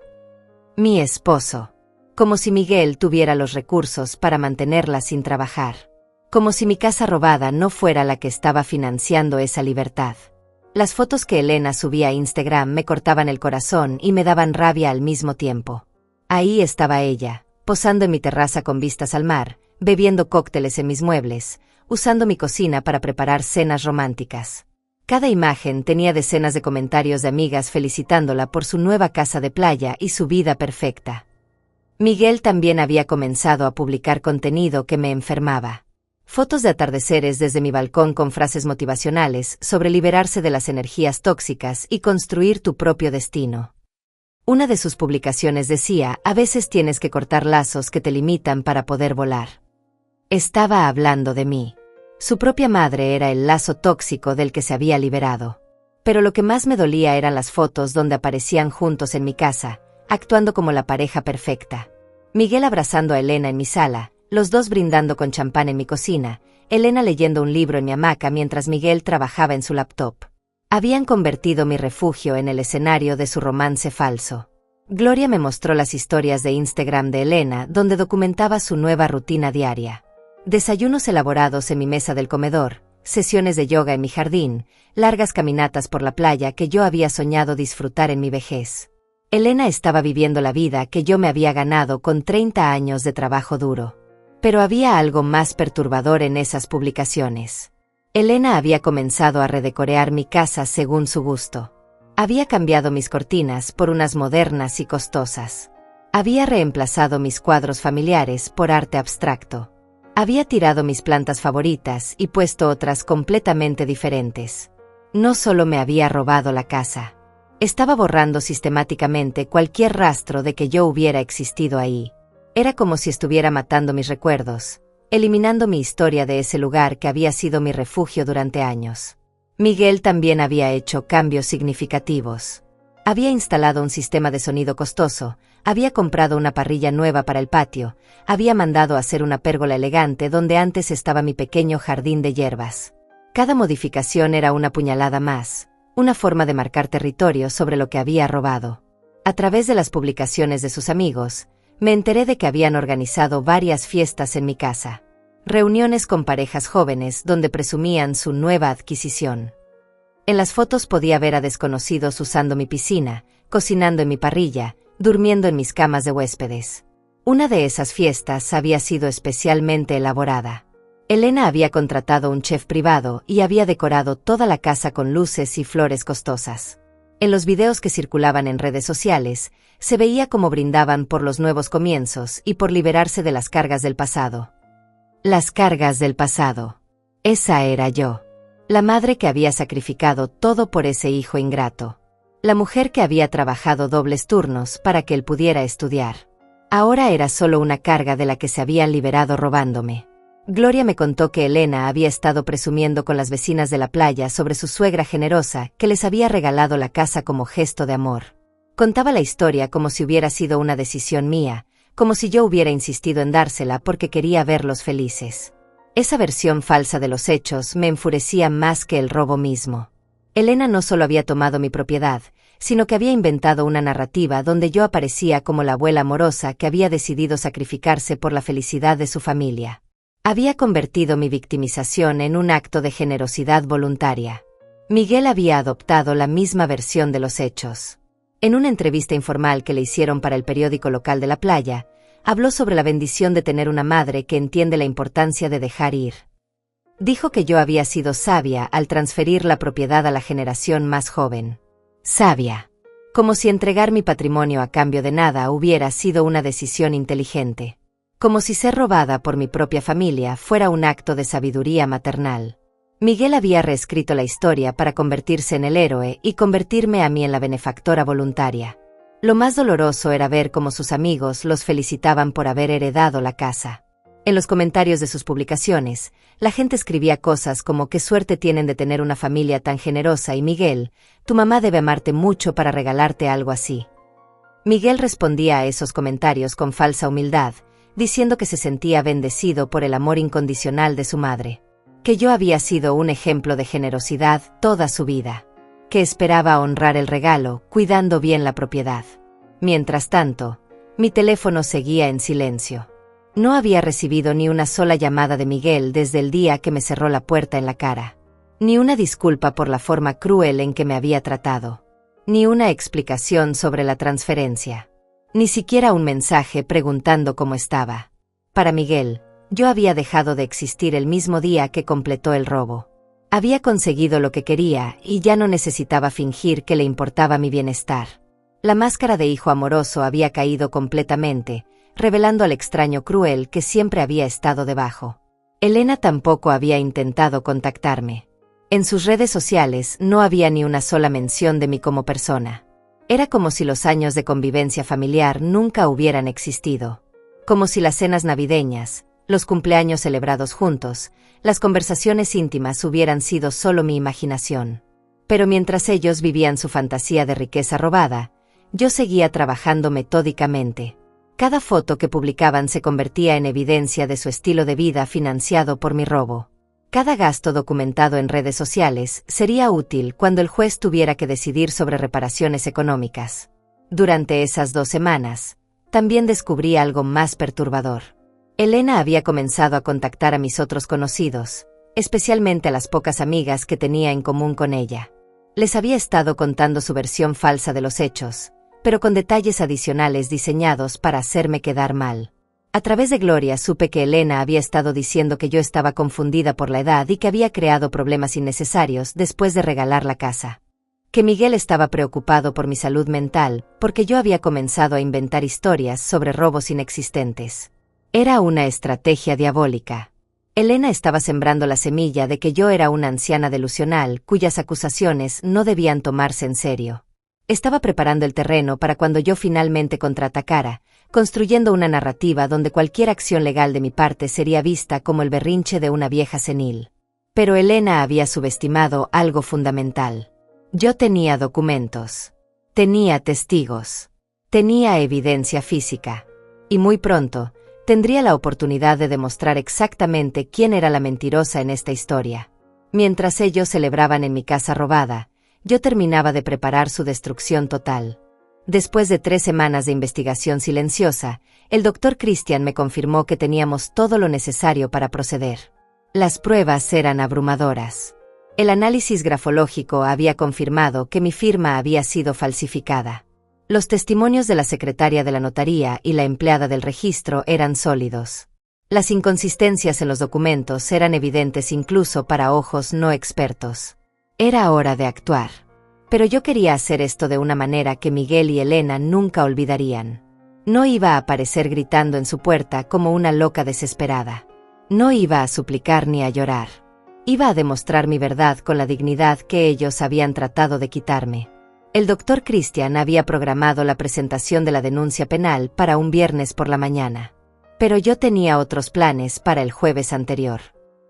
Mi esposo. Como si Miguel tuviera los recursos para mantenerla sin trabajar. Como si mi casa robada no fuera la que estaba financiando esa libertad. Las fotos que Elena subía a Instagram me cortaban el corazón y me daban rabia al mismo tiempo. Ahí estaba ella, posando en mi terraza con vistas al mar, bebiendo cócteles en mis muebles, usando mi cocina para preparar cenas románticas. Cada imagen tenía decenas de comentarios de amigas felicitándola por su nueva casa de playa y su vida perfecta. Miguel también había comenzado a publicar contenido que me enfermaba. Fotos de atardeceres desde mi balcón con frases motivacionales sobre liberarse de las energías tóxicas y construir tu propio destino. Una de sus publicaciones decía, a veces tienes que cortar lazos que te limitan para poder volar. Estaba hablando de mí. Su propia madre era el lazo tóxico del que se había liberado. Pero lo que más me dolía eran las fotos donde aparecían juntos en mi casa, actuando como la pareja perfecta. Miguel abrazando a Elena en mi sala, los dos brindando con champán en mi cocina, Elena leyendo un libro en mi hamaca mientras Miguel trabajaba en su laptop. Habían convertido mi refugio en el escenario de su romance falso. Gloria me mostró las historias de Instagram de Elena donde documentaba su nueva rutina diaria. Desayunos elaborados en mi mesa del comedor, sesiones de yoga en mi jardín, largas caminatas por la playa que yo había soñado disfrutar en mi vejez. Elena estaba viviendo la vida que yo me había ganado con 30 años de trabajo duro. Pero había algo más perturbador en esas publicaciones. Elena había comenzado a redecorar mi casa según su gusto. Había cambiado mis cortinas por unas modernas y costosas. Había reemplazado mis cuadros familiares por arte abstracto. Había tirado mis plantas favoritas y puesto otras completamente diferentes. No solo me había robado la casa. Estaba borrando sistemáticamente cualquier rastro de que yo hubiera existido ahí. Era como si estuviera matando mis recuerdos, eliminando mi historia de ese lugar que había sido mi refugio durante años. Miguel también había hecho cambios significativos. Había instalado un sistema de sonido costoso, había comprado una parrilla nueva para el patio, había mandado hacer una pérgola elegante donde antes estaba mi pequeño jardín de hierbas. Cada modificación era una puñalada más, una forma de marcar territorio sobre lo que había robado. A través de las publicaciones de sus amigos, me enteré de que habían organizado varias fiestas en mi casa. Reuniones con parejas jóvenes donde presumían su nueva adquisición. En las fotos podía ver a desconocidos usando mi piscina, cocinando en mi parrilla, durmiendo en mis camas de huéspedes. Una de esas fiestas había sido especialmente elaborada. Elena había contratado un chef privado y había decorado toda la casa con luces y flores costosas. En los videos que circulaban en redes sociales, se veía cómo brindaban por los nuevos comienzos y por liberarse de las cargas del pasado. Las cargas del pasado. Esa era yo. La madre que había sacrificado todo por ese hijo ingrato. La mujer que había trabajado dobles turnos para que él pudiera estudiar. Ahora era solo una carga de la que se habían liberado robándome. Gloria me contó que Elena había estado presumiendo con las vecinas de la playa sobre su suegra generosa que les había regalado la casa como gesto de amor. Contaba la historia como si hubiera sido una decisión mía, como si yo hubiera insistido en dársela porque quería verlos felices. Esa versión falsa de los hechos me enfurecía más que el robo mismo. Elena no solo había tomado mi propiedad, sino que había inventado una narrativa donde yo aparecía como la abuela amorosa que había decidido sacrificarse por la felicidad de su familia. Había convertido mi victimización en un acto de generosidad voluntaria. Miguel había adoptado la misma versión de los hechos. En una entrevista informal que le hicieron para el periódico local de la playa, habló sobre la bendición de tener una madre que entiende la importancia de dejar ir. Dijo que yo había sido sabia al transferir la propiedad a la generación más joven. Sabia. Como si entregar mi patrimonio a cambio de nada hubiera sido una decisión inteligente. Como si ser robada por mi propia familia fuera un acto de sabiduría maternal. Miguel había reescrito la historia para convertirse en el héroe y convertirme a mí en la benefactora voluntaria. Lo más doloroso era ver cómo sus amigos los felicitaban por haber heredado la casa. En los comentarios de sus publicaciones, la gente escribía cosas como qué suerte tienen de tener una familia tan generosa y Miguel, tu mamá debe amarte mucho para regalarte algo así. Miguel respondía a esos comentarios con falsa humildad, diciendo que se sentía bendecido por el amor incondicional de su madre, que yo había sido un ejemplo de generosidad toda su vida, que esperaba honrar el regalo, cuidando bien la propiedad. Mientras tanto, mi teléfono seguía en silencio. No había recibido ni una sola llamada de Miguel desde el día que me cerró la puerta en la cara, ni una disculpa por la forma cruel en que me había tratado, ni una explicación sobre la transferencia. Ni siquiera un mensaje preguntando cómo estaba. Para Miguel, yo había dejado de existir el mismo día que completó el robo. Había conseguido lo que quería y ya no necesitaba fingir que le importaba mi bienestar. La máscara de hijo amoroso había caído completamente, revelando al extraño cruel que siempre había estado debajo. Elena tampoco había intentado contactarme. En sus redes sociales no había ni una sola mención de mí como persona. Era como si los años de convivencia familiar nunca hubieran existido. Como si las cenas navideñas, los cumpleaños celebrados juntos, las conversaciones íntimas hubieran sido solo mi imaginación. Pero mientras ellos vivían su fantasía de riqueza robada, yo seguía trabajando metódicamente. Cada foto que publicaban se convertía en evidencia de su estilo de vida financiado por mi robo. Cada gasto documentado en redes sociales sería útil cuando el juez tuviera que decidir sobre reparaciones económicas. Durante esas 2 semanas, también descubrí algo más perturbador. Elena había comenzado a contactar a mis otros conocidos, especialmente a las pocas amigas que tenía en común con ella. Les había estado contando su versión falsa de los hechos, pero con detalles adicionales diseñados para hacerme quedar mal. A través de Gloria supe que Elena había estado diciendo que yo estaba confundida por la edad y que había creado problemas innecesarios después de regalar la casa. Que Miguel estaba preocupado por mi salud mental, porque yo había comenzado a inventar historias sobre robos inexistentes. Era una estrategia diabólica. Elena estaba sembrando la semilla de que yo era una anciana delusional cuyas acusaciones no debían tomarse en serio. Estaba preparando el terreno para cuando yo finalmente contraatacara, construyendo una narrativa donde cualquier acción legal de mi parte sería vista como el berrinche de una vieja senil. Pero Elena había subestimado algo fundamental. Yo tenía documentos. Tenía testigos. Tenía evidencia física. Y muy pronto, tendría la oportunidad de demostrar exactamente quién era la mentirosa en esta historia. Mientras ellos celebraban en mi casa robada, yo terminaba de preparar su destrucción total. Después de 3 semanas de investigación silenciosa, el doctor Christian me confirmó que teníamos todo lo necesario para proceder. Las pruebas eran abrumadoras. El análisis grafológico había confirmado que mi firma había sido falsificada. Los testimonios de la secretaria de la notaría y la empleada del registro eran sólidos. Las inconsistencias en los documentos eran evidentes incluso para ojos no expertos. Era hora de actuar. Pero yo quería hacer esto de una manera que Miguel y Elena nunca olvidarían. No iba a aparecer gritando en su puerta como una loca desesperada. No iba a suplicar ni a llorar. Iba a demostrar mi verdad con la dignidad que ellos habían tratado de quitarme. El doctor Christian había programado la presentación de la denuncia penal para un viernes por la mañana. Pero yo tenía otros planes para el jueves anterior.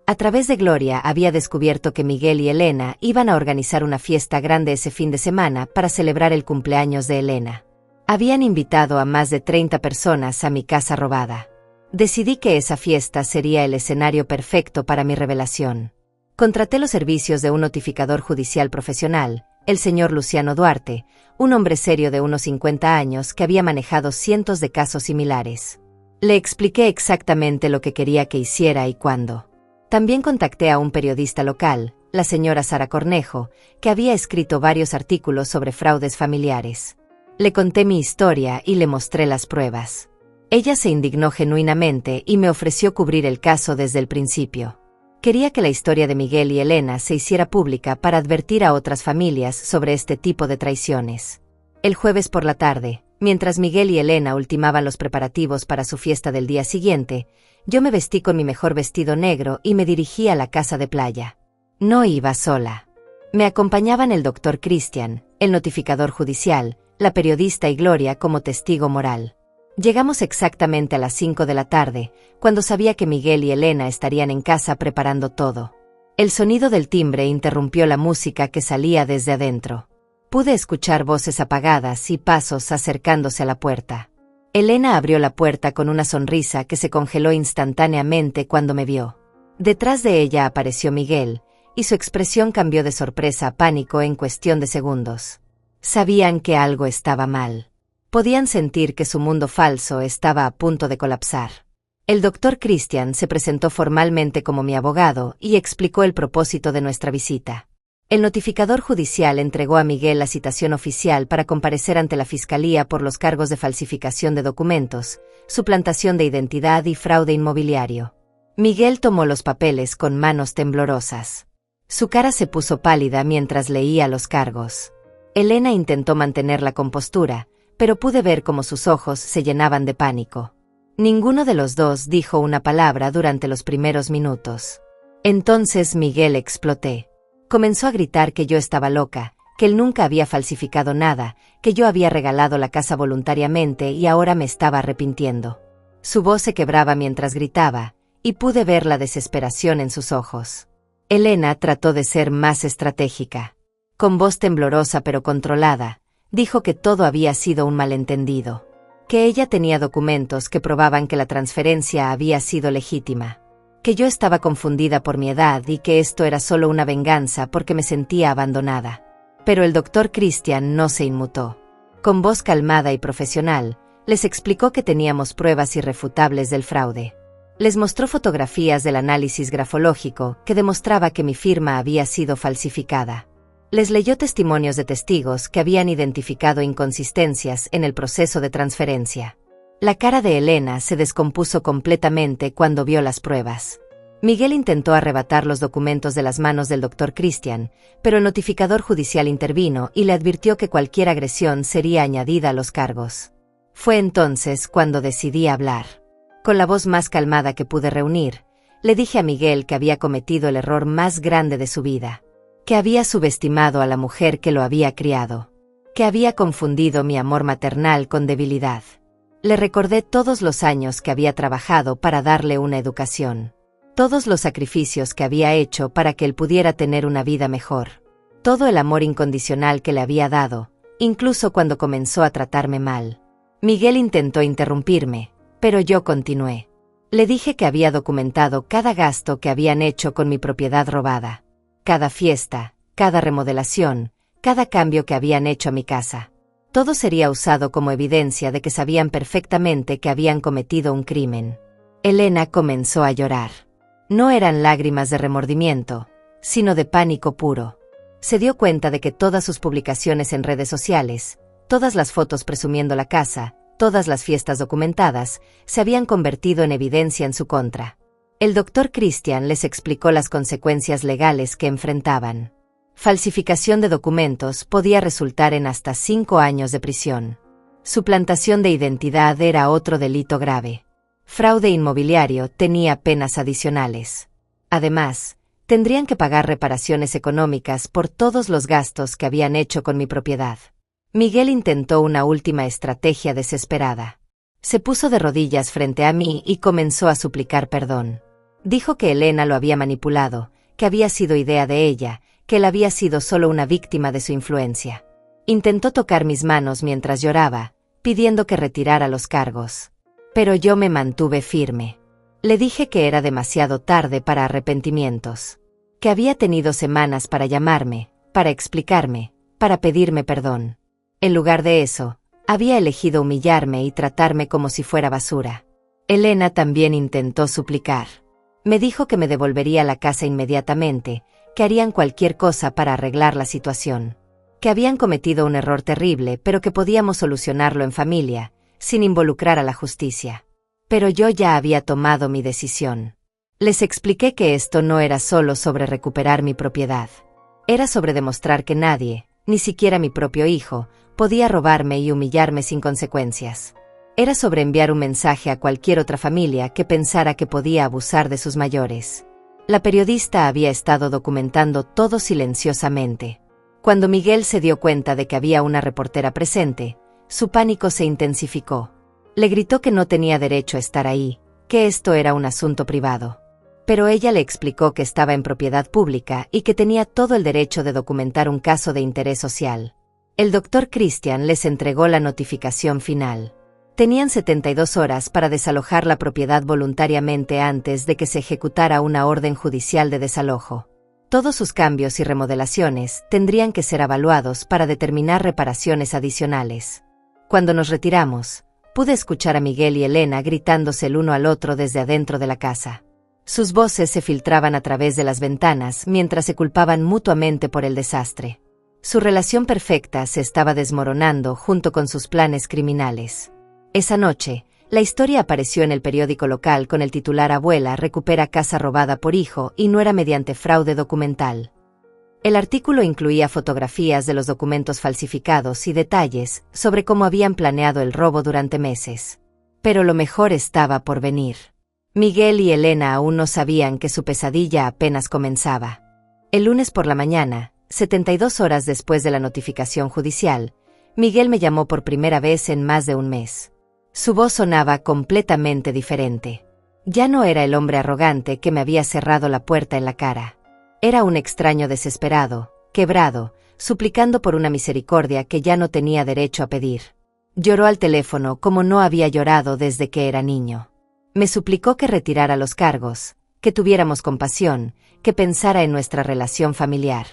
A través de Gloria había descubierto que Miguel y Elena iban a organizar una fiesta grande ese fin de semana para celebrar el cumpleaños de Elena. Habían invitado a más de 30 personas a mi casa robada. Decidí que esa fiesta sería el escenario perfecto para mi revelación. Contraté los servicios de un notificador judicial profesional, el señor Luciano Duarte, un hombre serio de unos 50 años que había manejado cientos de casos similares. Le expliqué exactamente lo que quería que hiciera y cuándo. También contacté a un periodista local, la señora Sara Cornejo, que había escrito varios artículos sobre fraudes familiares. Le conté mi historia y le mostré las pruebas. Ella se indignó genuinamente y me ofreció cubrir el caso desde el principio. Quería que la historia de Miguel y Elena se hiciera pública para advertir a otras familias sobre este tipo de traiciones. El jueves por la tarde, mientras Miguel y Elena ultimaban los preparativos para su fiesta del día siguiente, yo me vestí con mi mejor vestido negro y me dirigí a la casa de playa. No iba sola. Me acompañaban el doctor Christian, el notificador judicial, la periodista y Gloria como testigo moral. Llegamos exactamente a las 5 de la tarde, cuando sabía que Miguel y Elena estarían en casa preparando todo. El sonido del timbre interrumpió la música que salía desde adentro. Pude escuchar voces apagadas y pasos acercándose a la puerta. Elena abrió la puerta con una sonrisa que se congeló instantáneamente cuando me vio. Detrás de ella apareció Miguel, y su expresión cambió de sorpresa a pánico en cuestión de segundos. Sabían que algo estaba mal. Podían sentir que su mundo falso estaba a punto de colapsar. El doctor Christian se presentó formalmente como mi abogado y explicó el propósito de nuestra visita. El notificador judicial entregó a Miguel la citación oficial para comparecer ante la Fiscalía por los cargos de falsificación de documentos, suplantación de identidad y fraude inmobiliario. Miguel tomó los papeles con manos temblorosas. Su cara se puso pálida mientras leía los cargos. Elena intentó mantener la compostura, pero pude ver cómo sus ojos se llenaban de pánico. Ninguno de los dos dijo una palabra durante los primeros minutos. Entonces Miguel exploté. Comenzó a gritar que yo estaba loca, que él nunca había falsificado nada, que yo había regalado la casa voluntariamente y ahora me estaba arrepintiendo. Su voz se quebraba mientras gritaba, y pude ver la desesperación en sus ojos. Elena trató de ser más estratégica. Con voz temblorosa pero controlada, dijo que todo había sido un malentendido, que ella tenía documentos que probaban que la transferencia había sido legítima, que yo estaba confundida por mi edad y que esto era solo una venganza porque me sentía abandonada. Pero el doctor Christian no se inmutó. Con voz calmada y profesional, les explicó que teníamos pruebas irrefutables del fraude. Les mostró fotografías del análisis grafológico que demostraba que mi firma había sido falsificada. Les leyó testimonios de testigos que habían identificado inconsistencias en el proceso de transferencia. La cara de Elena se descompuso completamente cuando vio las pruebas. Miguel intentó arrebatar los documentos de las manos del doctor Christian, pero el notificador judicial intervino y le advirtió que cualquier agresión sería añadida a los cargos. Fue entonces cuando decidí hablar. Con la voz más calmada que pude reunir, le dije a Miguel que había cometido el error más grande de su vida, que había subestimado a la mujer que lo había criado, que había confundido mi amor maternal con debilidad. Le recordé todos los años que había trabajado para darle una educación, todos los sacrificios que había hecho para que él pudiera tener una vida mejor, todo el amor incondicional que le había dado, incluso cuando comenzó a tratarme mal. Miguel intentó interrumpirme, pero yo continué. Le dije que había documentado cada gasto que habían hecho con mi propiedad robada, cada fiesta, cada remodelación, cada cambio que habían hecho a mi casa. Todo sería usado como evidencia de que sabían perfectamente que habían cometido un crimen. Elena comenzó a llorar. No eran lágrimas de remordimiento, sino de pánico puro. Se dio cuenta de que todas sus publicaciones en redes sociales, todas las fotos presumiendo la casa, todas las fiestas documentadas, se habían convertido en evidencia en su contra. El doctor Christian les explicó las consecuencias legales que enfrentaban. Falsificación de documentos podía resultar en hasta 5 años de prisión. Suplantación de identidad era otro delito grave. Fraude inmobiliario tenía penas adicionales. Además, tendrían que pagar reparaciones económicas por todos los gastos que habían hecho con mi propiedad. Miguel intentó una última estrategia desesperada. Se puso de rodillas frente a mí y comenzó a suplicar perdón. Dijo que Elena lo había manipulado, que había sido idea de ella, que él había sido solo una víctima de su influencia. Intentó tocar mis manos mientras lloraba, pidiendo que retirara los cargos. Pero yo me mantuve firme. Le dije que era demasiado tarde para arrepentimientos, que había tenido semanas para llamarme, para explicarme, para pedirme perdón. En lugar de eso, había elegido humillarme y tratarme como si fuera basura. Elena también intentó suplicar. Me dijo que me devolvería la casa inmediatamente, que harían cualquier cosa para arreglar la situación. Que habían cometido un error terrible, pero que podíamos solucionarlo en familia, sin involucrar a la justicia. Pero yo ya había tomado mi decisión. Les expliqué que esto no era solo sobre recuperar mi propiedad. Era sobre demostrar que nadie, ni siquiera mi propio hijo, podía robarme y humillarme sin consecuencias. Era sobre enviar un mensaje a cualquier otra familia que pensara que podía abusar de sus mayores. La periodista había estado documentando todo silenciosamente. Cuando Miguel se dio cuenta de que había una reportera presente, su pánico se intensificó. Le gritó que no tenía derecho a estar ahí, que esto era un asunto privado. Pero ella le explicó que estaba en propiedad pública y que tenía todo el derecho de documentar un caso de interés social. El doctor Christian les entregó la notificación final. Tenían 72 horas para desalojar la propiedad voluntariamente antes de que se ejecutara una orden judicial de desalojo. Todos sus cambios y remodelaciones tendrían que ser evaluados para determinar reparaciones adicionales. Cuando nos retiramos, pude escuchar a Miguel y Elena gritándose el uno al otro desde adentro de la casa. Sus voces se filtraban a través de las ventanas mientras se culpaban mutuamente por el desastre. Su relación perfecta se estaba desmoronando junto con sus planes criminales. Esa noche, la historia apareció en el periódico local con el titular Abuela recupera casa robada por hijo y no era mediante fraude documental. El artículo incluía fotografías de los documentos falsificados y detalles sobre cómo habían planeado el robo durante meses. Pero lo mejor estaba por venir. Miguel y Elena aún no sabían que su pesadilla apenas comenzaba. El lunes por la mañana, 72 horas después de la notificación judicial, Miguel me llamó por primera vez en más de un mes. Su voz sonaba completamente diferente. Ya no era el hombre arrogante que me había cerrado la puerta en la cara. Era un extraño desesperado, quebrado, suplicando por una misericordia que ya no tenía derecho a pedir. Lloró al teléfono como no había llorado desde que era niño. Me suplicó que retirara los cargos, que tuviéramos compasión, que pensara en nuestra relación familiar.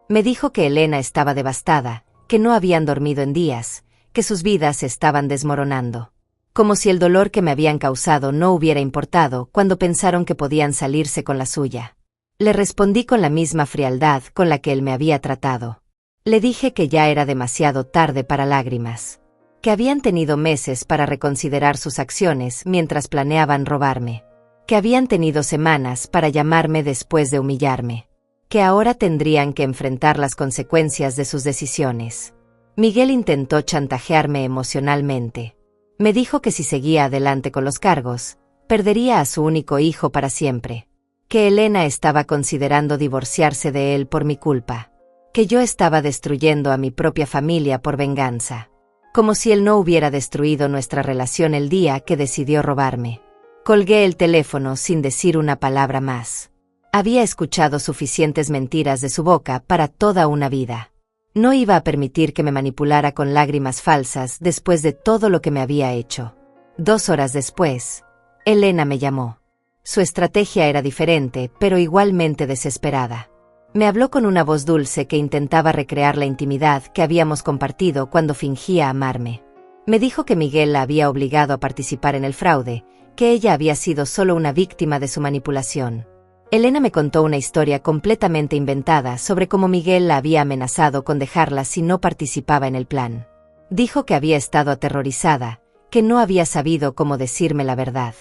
Me dijo que Elena estaba devastada, que no habían dormido en días, que sus vidas estaban desmoronando. Como si el dolor que me habían causado no hubiera importado cuando pensaron que podían salirse con la suya. Le respondí con la misma frialdad con la que él me había tratado. Le dije que ya era demasiado tarde para lágrimas. Que habían tenido meses para reconsiderar sus acciones mientras planeaban robarme. Que habían tenido semanas para llamarme después de humillarme. Que ahora tendrían que enfrentar las consecuencias de sus decisiones. Miguel intentó chantajearme emocionalmente. Me dijo que si seguía adelante con los cargos, perdería a su único hijo para siempre. Que Elena estaba considerando divorciarse de él por mi culpa. Que yo estaba destruyendo a mi propia familia por venganza. Como si él no hubiera destruido nuestra relación el día que decidió robarme. Colgué el teléfono sin decir una palabra más. Había escuchado suficientes mentiras de su boca para toda una vida. No iba a permitir que me manipulara con lágrimas falsas después de todo lo que me había hecho. 2 horas después, Elena me llamó. Su estrategia era diferente, pero igualmente desesperada. Me habló con una voz dulce que intentaba recrear la intimidad que habíamos compartido cuando fingía amarme. Me dijo que Miguel la había obligado a participar en el fraude, que ella había sido solo una víctima de su manipulación. Elena me contó una historia completamente inventada sobre cómo Miguel la había amenazado con dejarla si no participaba en el plan. Dijo que había estado aterrorizada, que no había sabido cómo decirme la verdad,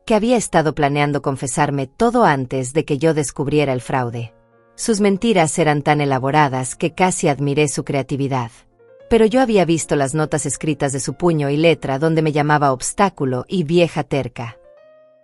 que había estado planeando confesarme todo antes de que yo descubriera el fraude. Sus mentiras eran tan elaboradas que casi admiré su creatividad. Pero yo había visto las notas escritas de su puño y letra donde me llamaba obstáculo y vieja terca.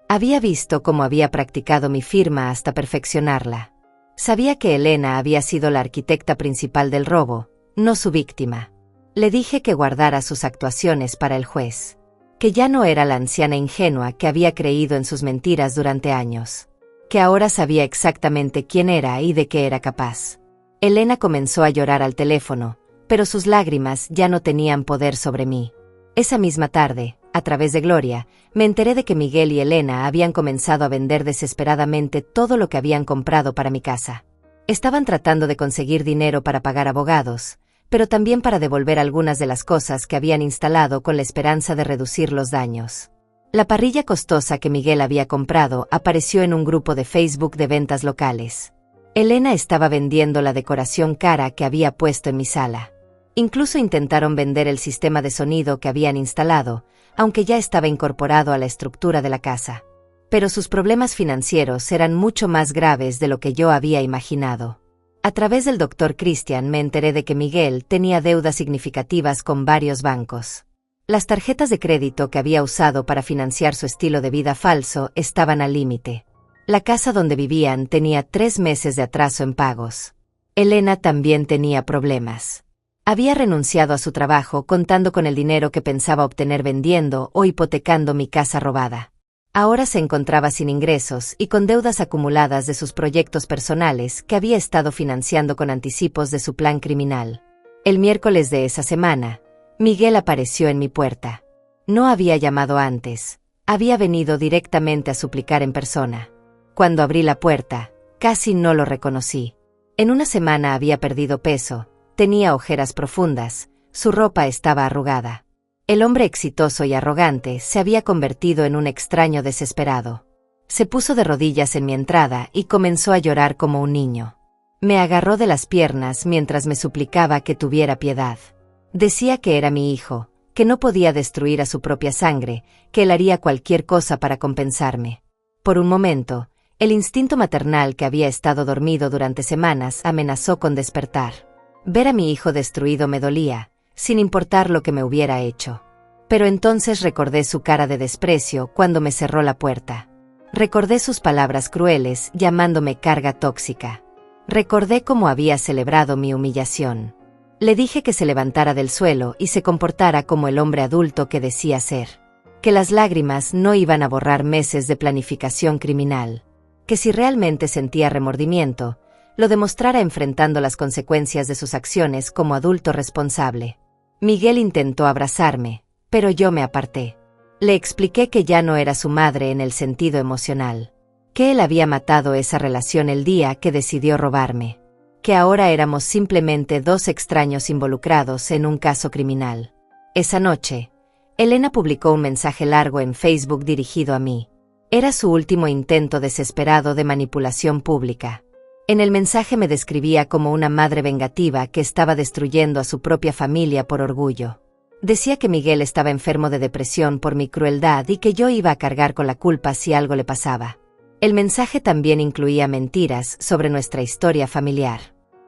Había visto cómo había practicado mi firma hasta perfeccionarla. Sabía que Elena había sido la arquitecta principal del robo, no su víctima. Le dije que guardara sus actuaciones para el juez. Que ya no era la anciana ingenua que había creído en sus mentiras durante años. Que ahora sabía exactamente quién era y de qué era capaz. Elena comenzó a llorar al teléfono, pero sus lágrimas ya no tenían poder sobre mí. Esa misma tarde, a través de Gloria, me enteré de que Miguel y Elena habían comenzado a vender desesperadamente todo lo que habían comprado para mi casa. Estaban tratando de conseguir dinero para pagar abogados, pero también para devolver algunas de las cosas que habían instalado con la esperanza de reducir los daños. La parrilla costosa que Miguel había comprado apareció en un grupo de Facebook de ventas locales. Elena estaba vendiendo la decoración cara que había puesto en mi sala. Incluso intentaron vender el sistema de sonido que habían instalado, aunque ya estaba incorporado a la estructura de la casa. Pero sus problemas financieros eran mucho más graves de lo que yo había imaginado. A través del Dr. Christian me enteré de que Miguel tenía deudas significativas con varios bancos. Las tarjetas de crédito que había usado para financiar su estilo de vida falso estaban al límite. La casa donde vivían tenía 3 meses de atraso en pagos. Elena también tenía problemas. Había renunciado a su trabajo contando con el dinero que pensaba obtener vendiendo o hipotecando mi casa robada. Ahora se encontraba sin ingresos y con deudas acumuladas de sus proyectos personales que había estado financiando con anticipos de su plan criminal. El miércoles de esa semana, Miguel apareció en mi puerta. No había llamado antes, había venido directamente a suplicar en persona. Cuando abrí la puerta, casi no lo reconocí. En una semana había perdido peso, tenía ojeras profundas, su ropa estaba arrugada. El hombre exitoso y arrogante se había convertido en un extraño desesperado. Se puso de rodillas en mi entrada y comenzó a llorar como un niño. Me agarró de las piernas mientras me suplicaba que tuviera piedad. Decía que era mi hijo, que no podía destruir a su propia sangre, que él haría cualquier cosa para compensarme. Por un momento, el instinto maternal que había estado dormido durante semanas amenazó con despertar. Ver a mi hijo destruido me dolía, sin importar lo que me hubiera hecho. Pero entonces recordé su cara de desprecio cuando me cerró la puerta. Recordé sus palabras crueles llamándome carga tóxica. Recordé cómo había celebrado mi humillación. Le dije que se levantara del suelo y se comportara como el hombre adulto que decía ser. Que las lágrimas no iban a borrar meses de planificación criminal. Que si realmente sentía remordimiento, lo demostrara enfrentando las consecuencias de sus acciones como adulto responsable. Miguel intentó abrazarme, pero yo me aparté. Le expliqué que ya no era su madre en el sentido emocional. Que él había matado esa relación el día que decidió robarme. Que ahora éramos simplemente 2 extraños involucrados en un caso criminal. Esa noche, Elena publicó un mensaje largo en Facebook dirigido a mí. Era su último intento desesperado de manipulación pública. En el mensaje me describía como una madre vengativa que estaba destruyendo a su propia familia por orgullo. Decía que Miguel estaba enfermo de depresión por mi crueldad y que yo iba a cargar con la culpa si algo le pasaba. El mensaje también incluía mentiras sobre nuestra historia familiar.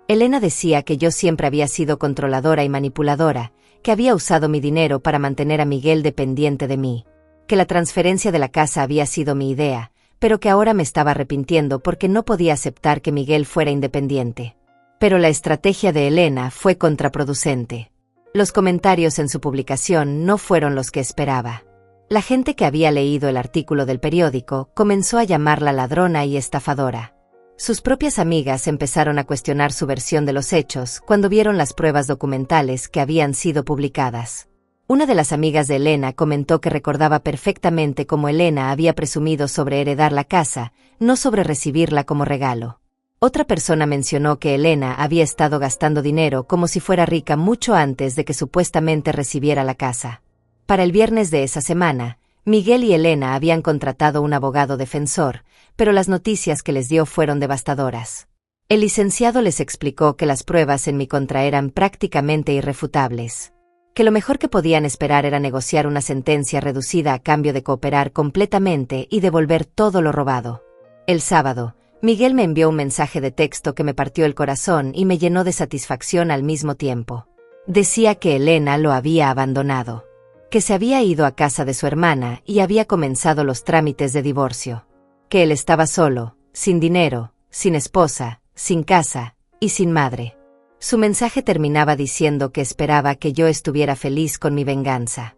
Elena decía que yo siempre había sido controladora y manipuladora, que había usado mi dinero para mantener a Miguel dependiente de mí, que la transferencia de la casa había sido mi idea, pero que ahora me estaba arrepintiendo porque no podía aceptar que Miguel fuera independiente. Pero la estrategia de Elena fue contraproducente. Los comentarios en su publicación no fueron los que esperaba. La gente que había leído el artículo del periódico comenzó a llamarla ladrona y estafadora. Sus propias amigas empezaron a cuestionar su versión de los hechos cuando vieron las pruebas documentales que habían sido publicadas. Una de las amigas de Elena comentó que recordaba perfectamente cómo Elena había presumido sobre heredar la casa, no sobre recibirla como regalo. Otra persona mencionó que Elena había estado gastando dinero como si fuera rica mucho antes de que supuestamente recibiera la casa. Para el viernes de esa semana, Miguel y Elena habían contratado un abogado defensor, pero las noticias que les dio fueron devastadoras. El licenciado les explicó que las pruebas en mi contra eran prácticamente irrefutables. Que lo mejor que podían esperar era negociar una sentencia reducida a cambio de cooperar completamente y devolver todo lo robado. El sábado, Miguel me envió un mensaje de texto que me partió el corazón y me llenó de satisfacción al mismo tiempo. Decía que Elena lo había abandonado, que se había ido a casa de su hermana y había comenzado los trámites de divorcio, que él estaba solo, sin dinero, sin esposa, sin casa y sin madre. Su mensaje terminaba diciendo que esperaba que yo estuviera feliz con mi venganza,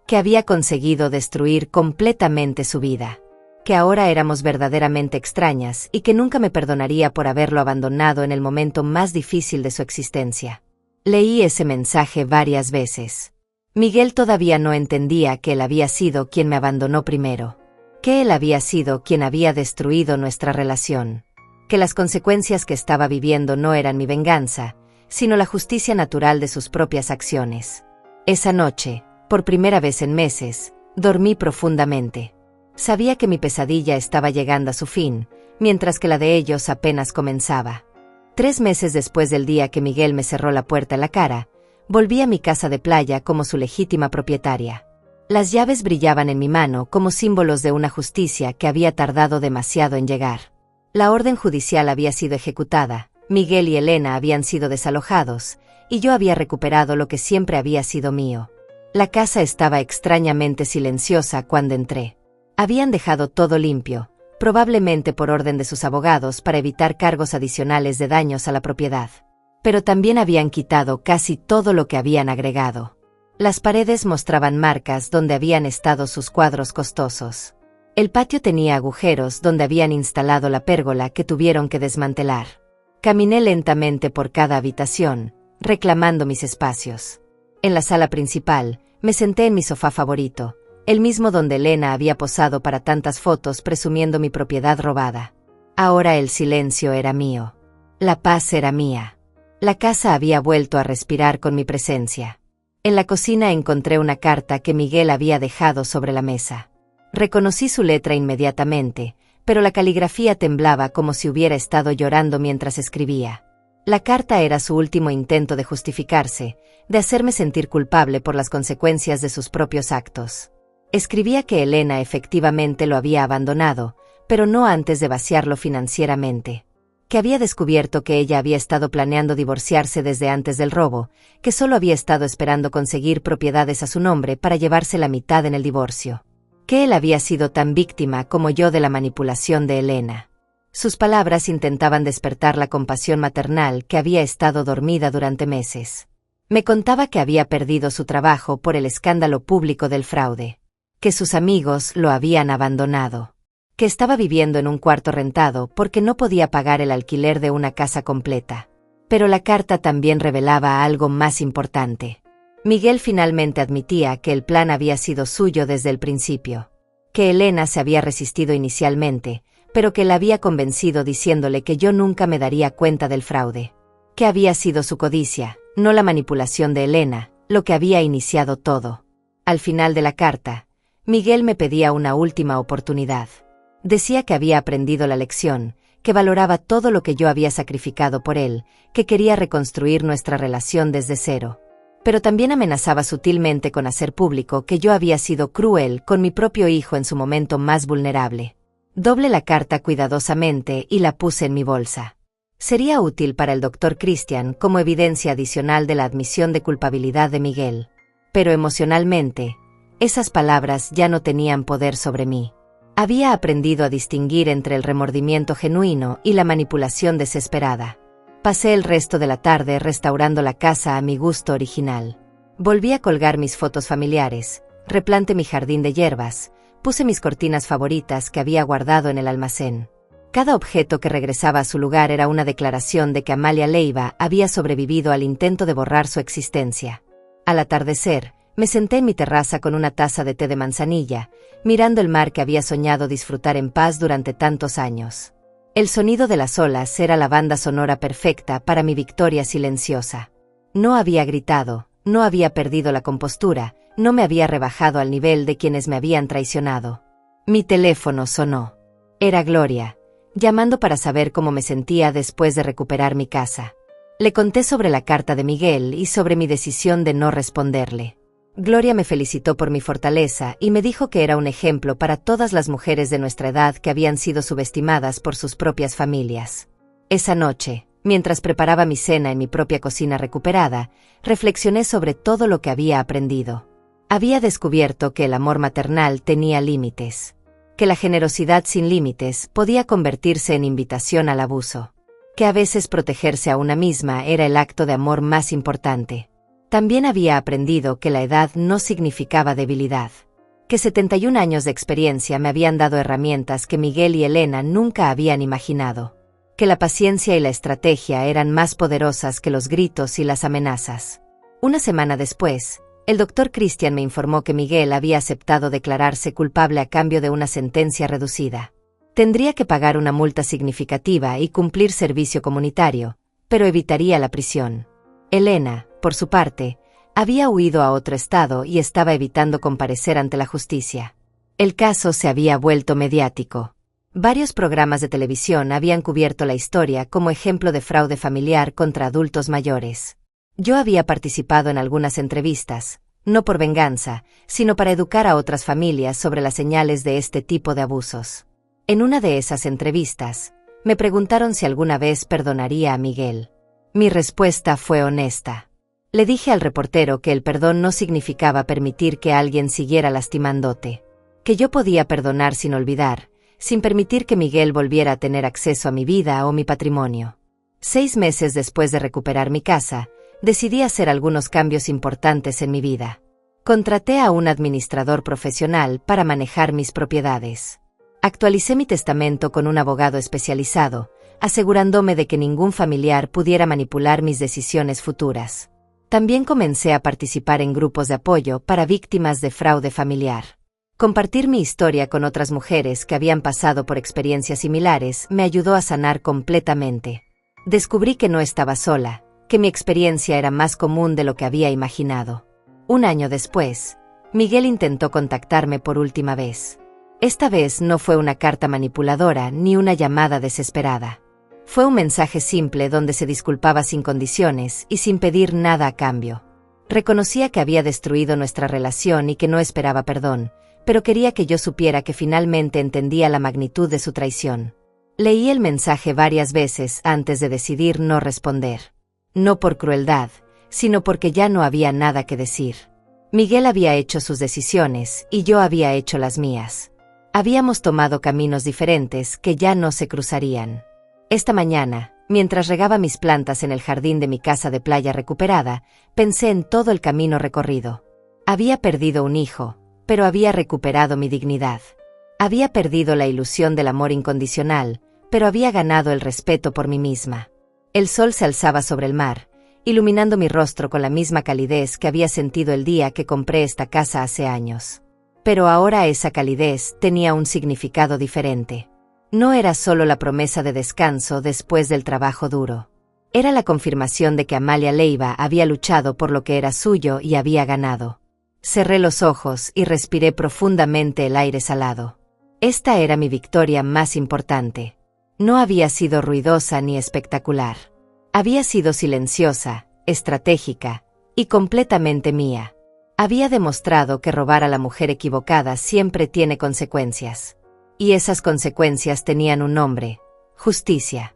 que había conseguido destruir completamente su vida, que ahora éramos verdaderamente extrañas y que nunca me perdonaría por haberlo abandonado en el momento más difícil de su existencia. Leí ese mensaje varias veces. Miguel todavía no entendía que él había sido quien me abandonó primero, que él había sido quien había destruido nuestra relación, que las consecuencias que estaba viviendo no eran mi venganza, sino la justicia natural de sus propias acciones. Esa noche, por primera vez en meses, dormí profundamente. Sabía que mi pesadilla estaba llegando a su fin, mientras que la de ellos apenas comenzaba. 3 meses después del día que Miguel me cerró la puerta en la cara, volví a mi casa de playa como su legítima propietaria. Las llaves brillaban en mi mano como símbolos de una justicia que había tardado demasiado en llegar. La orden judicial había sido ejecutada, Miguel y Elena habían sido desalojados, y yo había recuperado lo que siempre había sido mío. La casa estaba extrañamente silenciosa cuando entré. Habían dejado todo limpio, probablemente por orden de sus abogados para evitar cargos adicionales de daños a la propiedad. Pero también habían quitado casi todo lo que habían agregado. Las paredes mostraban marcas donde habían estado sus cuadros costosos. El patio tenía agujeros donde habían instalado la pérgola que tuvieron que desmantelar. Caminé lentamente por cada habitación, reclamando mis espacios. En la sala principal, me senté en mi sofá favorito, el mismo donde Elena había posado para tantas fotos presumiendo mi propiedad robada. Ahora el silencio era mío. La paz era mía. La casa había vuelto a respirar con mi presencia. En la cocina encontré una carta que Miguel había dejado sobre la mesa. Reconocí su letra inmediatamente, pero la caligrafía temblaba como si hubiera estado llorando mientras escribía. La carta era su último intento de justificarse, de hacerme sentir culpable por las consecuencias de sus propios actos. Escribía que Elena efectivamente lo había abandonado, pero no antes de vaciarlo financieramente. Que había descubierto que ella había estado planeando divorciarse desde antes del robo, que solo había estado esperando conseguir propiedades a su nombre para llevarse la mitad en el divorcio. Que él había sido tan víctima como yo de la manipulación de Elena. Sus palabras intentaban despertar la compasión maternal que había estado dormida durante meses. Me contaba que había perdido su trabajo por el escándalo público del fraude. Que sus amigos lo habían abandonado. Que estaba viviendo en un cuarto rentado porque no podía pagar el alquiler de una casa completa. Pero la carta también revelaba algo más importante. Miguel finalmente admitía que el plan había sido suyo desde el principio. Que Elena se había resistido inicialmente, pero que la había convencido diciéndole que yo nunca me daría cuenta del fraude. Que había sido su codicia, no la manipulación de Elena, lo que había iniciado todo. Al final de la carta, Miguel me pedía una última oportunidad. Decía que había aprendido la lección, que valoraba todo lo que yo había sacrificado por él, que quería reconstruir nuestra relación desde cero. Pero también amenazaba sutilmente con hacer público que yo había sido cruel con mi propio hijo en su momento más vulnerable. Doblé la carta cuidadosamente y la puse en mi bolsa. Sería útil para el Dr. Christian como evidencia adicional de la admisión de culpabilidad de Miguel. Pero emocionalmente, esas palabras ya no tenían poder sobre mí. Había aprendido a distinguir entre el remordimiento genuino y la manipulación desesperada. Pasé el resto de la tarde restaurando la casa a mi gusto original. Volví a colgar mis fotos familiares, replanté mi jardín de hierbas, puse mis cortinas favoritas que había guardado en el almacén. Cada objeto que regresaba a su lugar era una declaración de que Amalia Leiva había sobrevivido al intento de borrar su existencia. Al atardecer, me senté en mi terraza con una taza de té de manzanilla, mirando el mar que había soñado disfrutar en paz durante tantos años. El sonido de las olas era la banda sonora perfecta para mi victoria silenciosa. No había gritado, no había perdido la compostura, no me había rebajado al nivel de quienes me habían traicionado. Mi teléfono sonó. Era Gloria, llamando para saber cómo me sentía después de recuperar mi casa. Le conté sobre la carta de Miguel y sobre mi decisión de no responderle. Gloria me felicitó por mi fortaleza y me dijo que era un ejemplo para todas las mujeres de nuestra edad que habían sido subestimadas por sus propias familias. Esa noche, mientras preparaba mi cena en mi propia cocina recuperada, reflexioné sobre todo lo que había aprendido. Había descubierto que el amor maternal tenía límites, que la generosidad sin límites podía convertirse en invitación al abuso, que a veces protegerse a una misma era el acto de amor más importante. También había aprendido que la edad no significaba debilidad, que 71 años de experiencia me habían dado herramientas que Miguel y Elena nunca habían imaginado, que la paciencia y la estrategia eran más poderosas que los gritos y las amenazas. Una semana después, el doctor Christian me informó que Miguel había aceptado declararse culpable a cambio de una sentencia reducida. Tendría que pagar una multa significativa y cumplir servicio comunitario, pero evitaría la prisión. Elena, por su parte, había huido a otro estado y estaba evitando comparecer ante la justicia. El caso se había vuelto mediático. Varios programas de televisión habían cubierto la historia como ejemplo de fraude familiar contra adultos mayores. Yo había participado en algunas entrevistas, no por venganza, sino para educar a otras familias sobre las señales de este tipo de abusos. En una de esas entrevistas, me preguntaron si alguna vez perdonaría a Miguel. Mi respuesta fue honesta. Le dije al reportero que el perdón no significaba permitir que alguien siguiera lastimándote, que yo podía perdonar sin olvidar, sin permitir que Miguel volviera a tener acceso a mi vida o mi patrimonio. 6 meses después de recuperar mi casa, decidí hacer algunos cambios importantes en mi vida. Contraté a un administrador profesional para manejar mis propiedades. Actualicé mi testamento con un abogado especializado, asegurándome de que ningún familiar pudiera manipular mis decisiones futuras. También comencé a participar en grupos de apoyo para víctimas de fraude familiar. Compartir mi historia con otras mujeres que habían pasado por experiencias similares me ayudó a sanar completamente. Descubrí que no estaba sola, que mi experiencia era más común de lo que había imaginado. Un año después, Miguel intentó contactarme por última vez. Esta vez no fue una carta manipuladora ni una llamada desesperada. Fue un mensaje simple donde se disculpaba sin condiciones y sin pedir nada a cambio. Reconocía que había destruido nuestra relación y que no esperaba perdón, pero quería que yo supiera que finalmente entendía la magnitud de su traición. Leí el mensaje varias veces antes de decidir no responder. No por crueldad, sino porque ya no había nada que decir. Miguel había hecho sus decisiones y yo había hecho las mías. Habíamos tomado caminos diferentes que ya no se cruzarían. Esta mañana, mientras regaba mis plantas en el jardín de mi casa de playa recuperada, pensé en todo el camino recorrido. Había perdido un hijo, pero había recuperado mi dignidad. Había perdido la ilusión del amor incondicional, pero había ganado el respeto por mí misma. El sol se alzaba sobre el mar, iluminando mi rostro con la misma calidez que había sentido el día que compré esta casa hace años. Pero ahora esa calidez tenía un significado diferente. No era solo la promesa de descanso después del trabajo duro. Era la confirmación de que Amalia Leiva había luchado por lo que era suyo y había ganado. Cerré los ojos y respiré profundamente el aire salado. Esta era mi victoria más importante. No había sido ruidosa ni espectacular. Había sido silenciosa, estratégica y completamente mía. Había demostrado que robar a la mujer equivocada siempre tiene consecuencias. Y esas consecuencias tenían un nombre: justicia.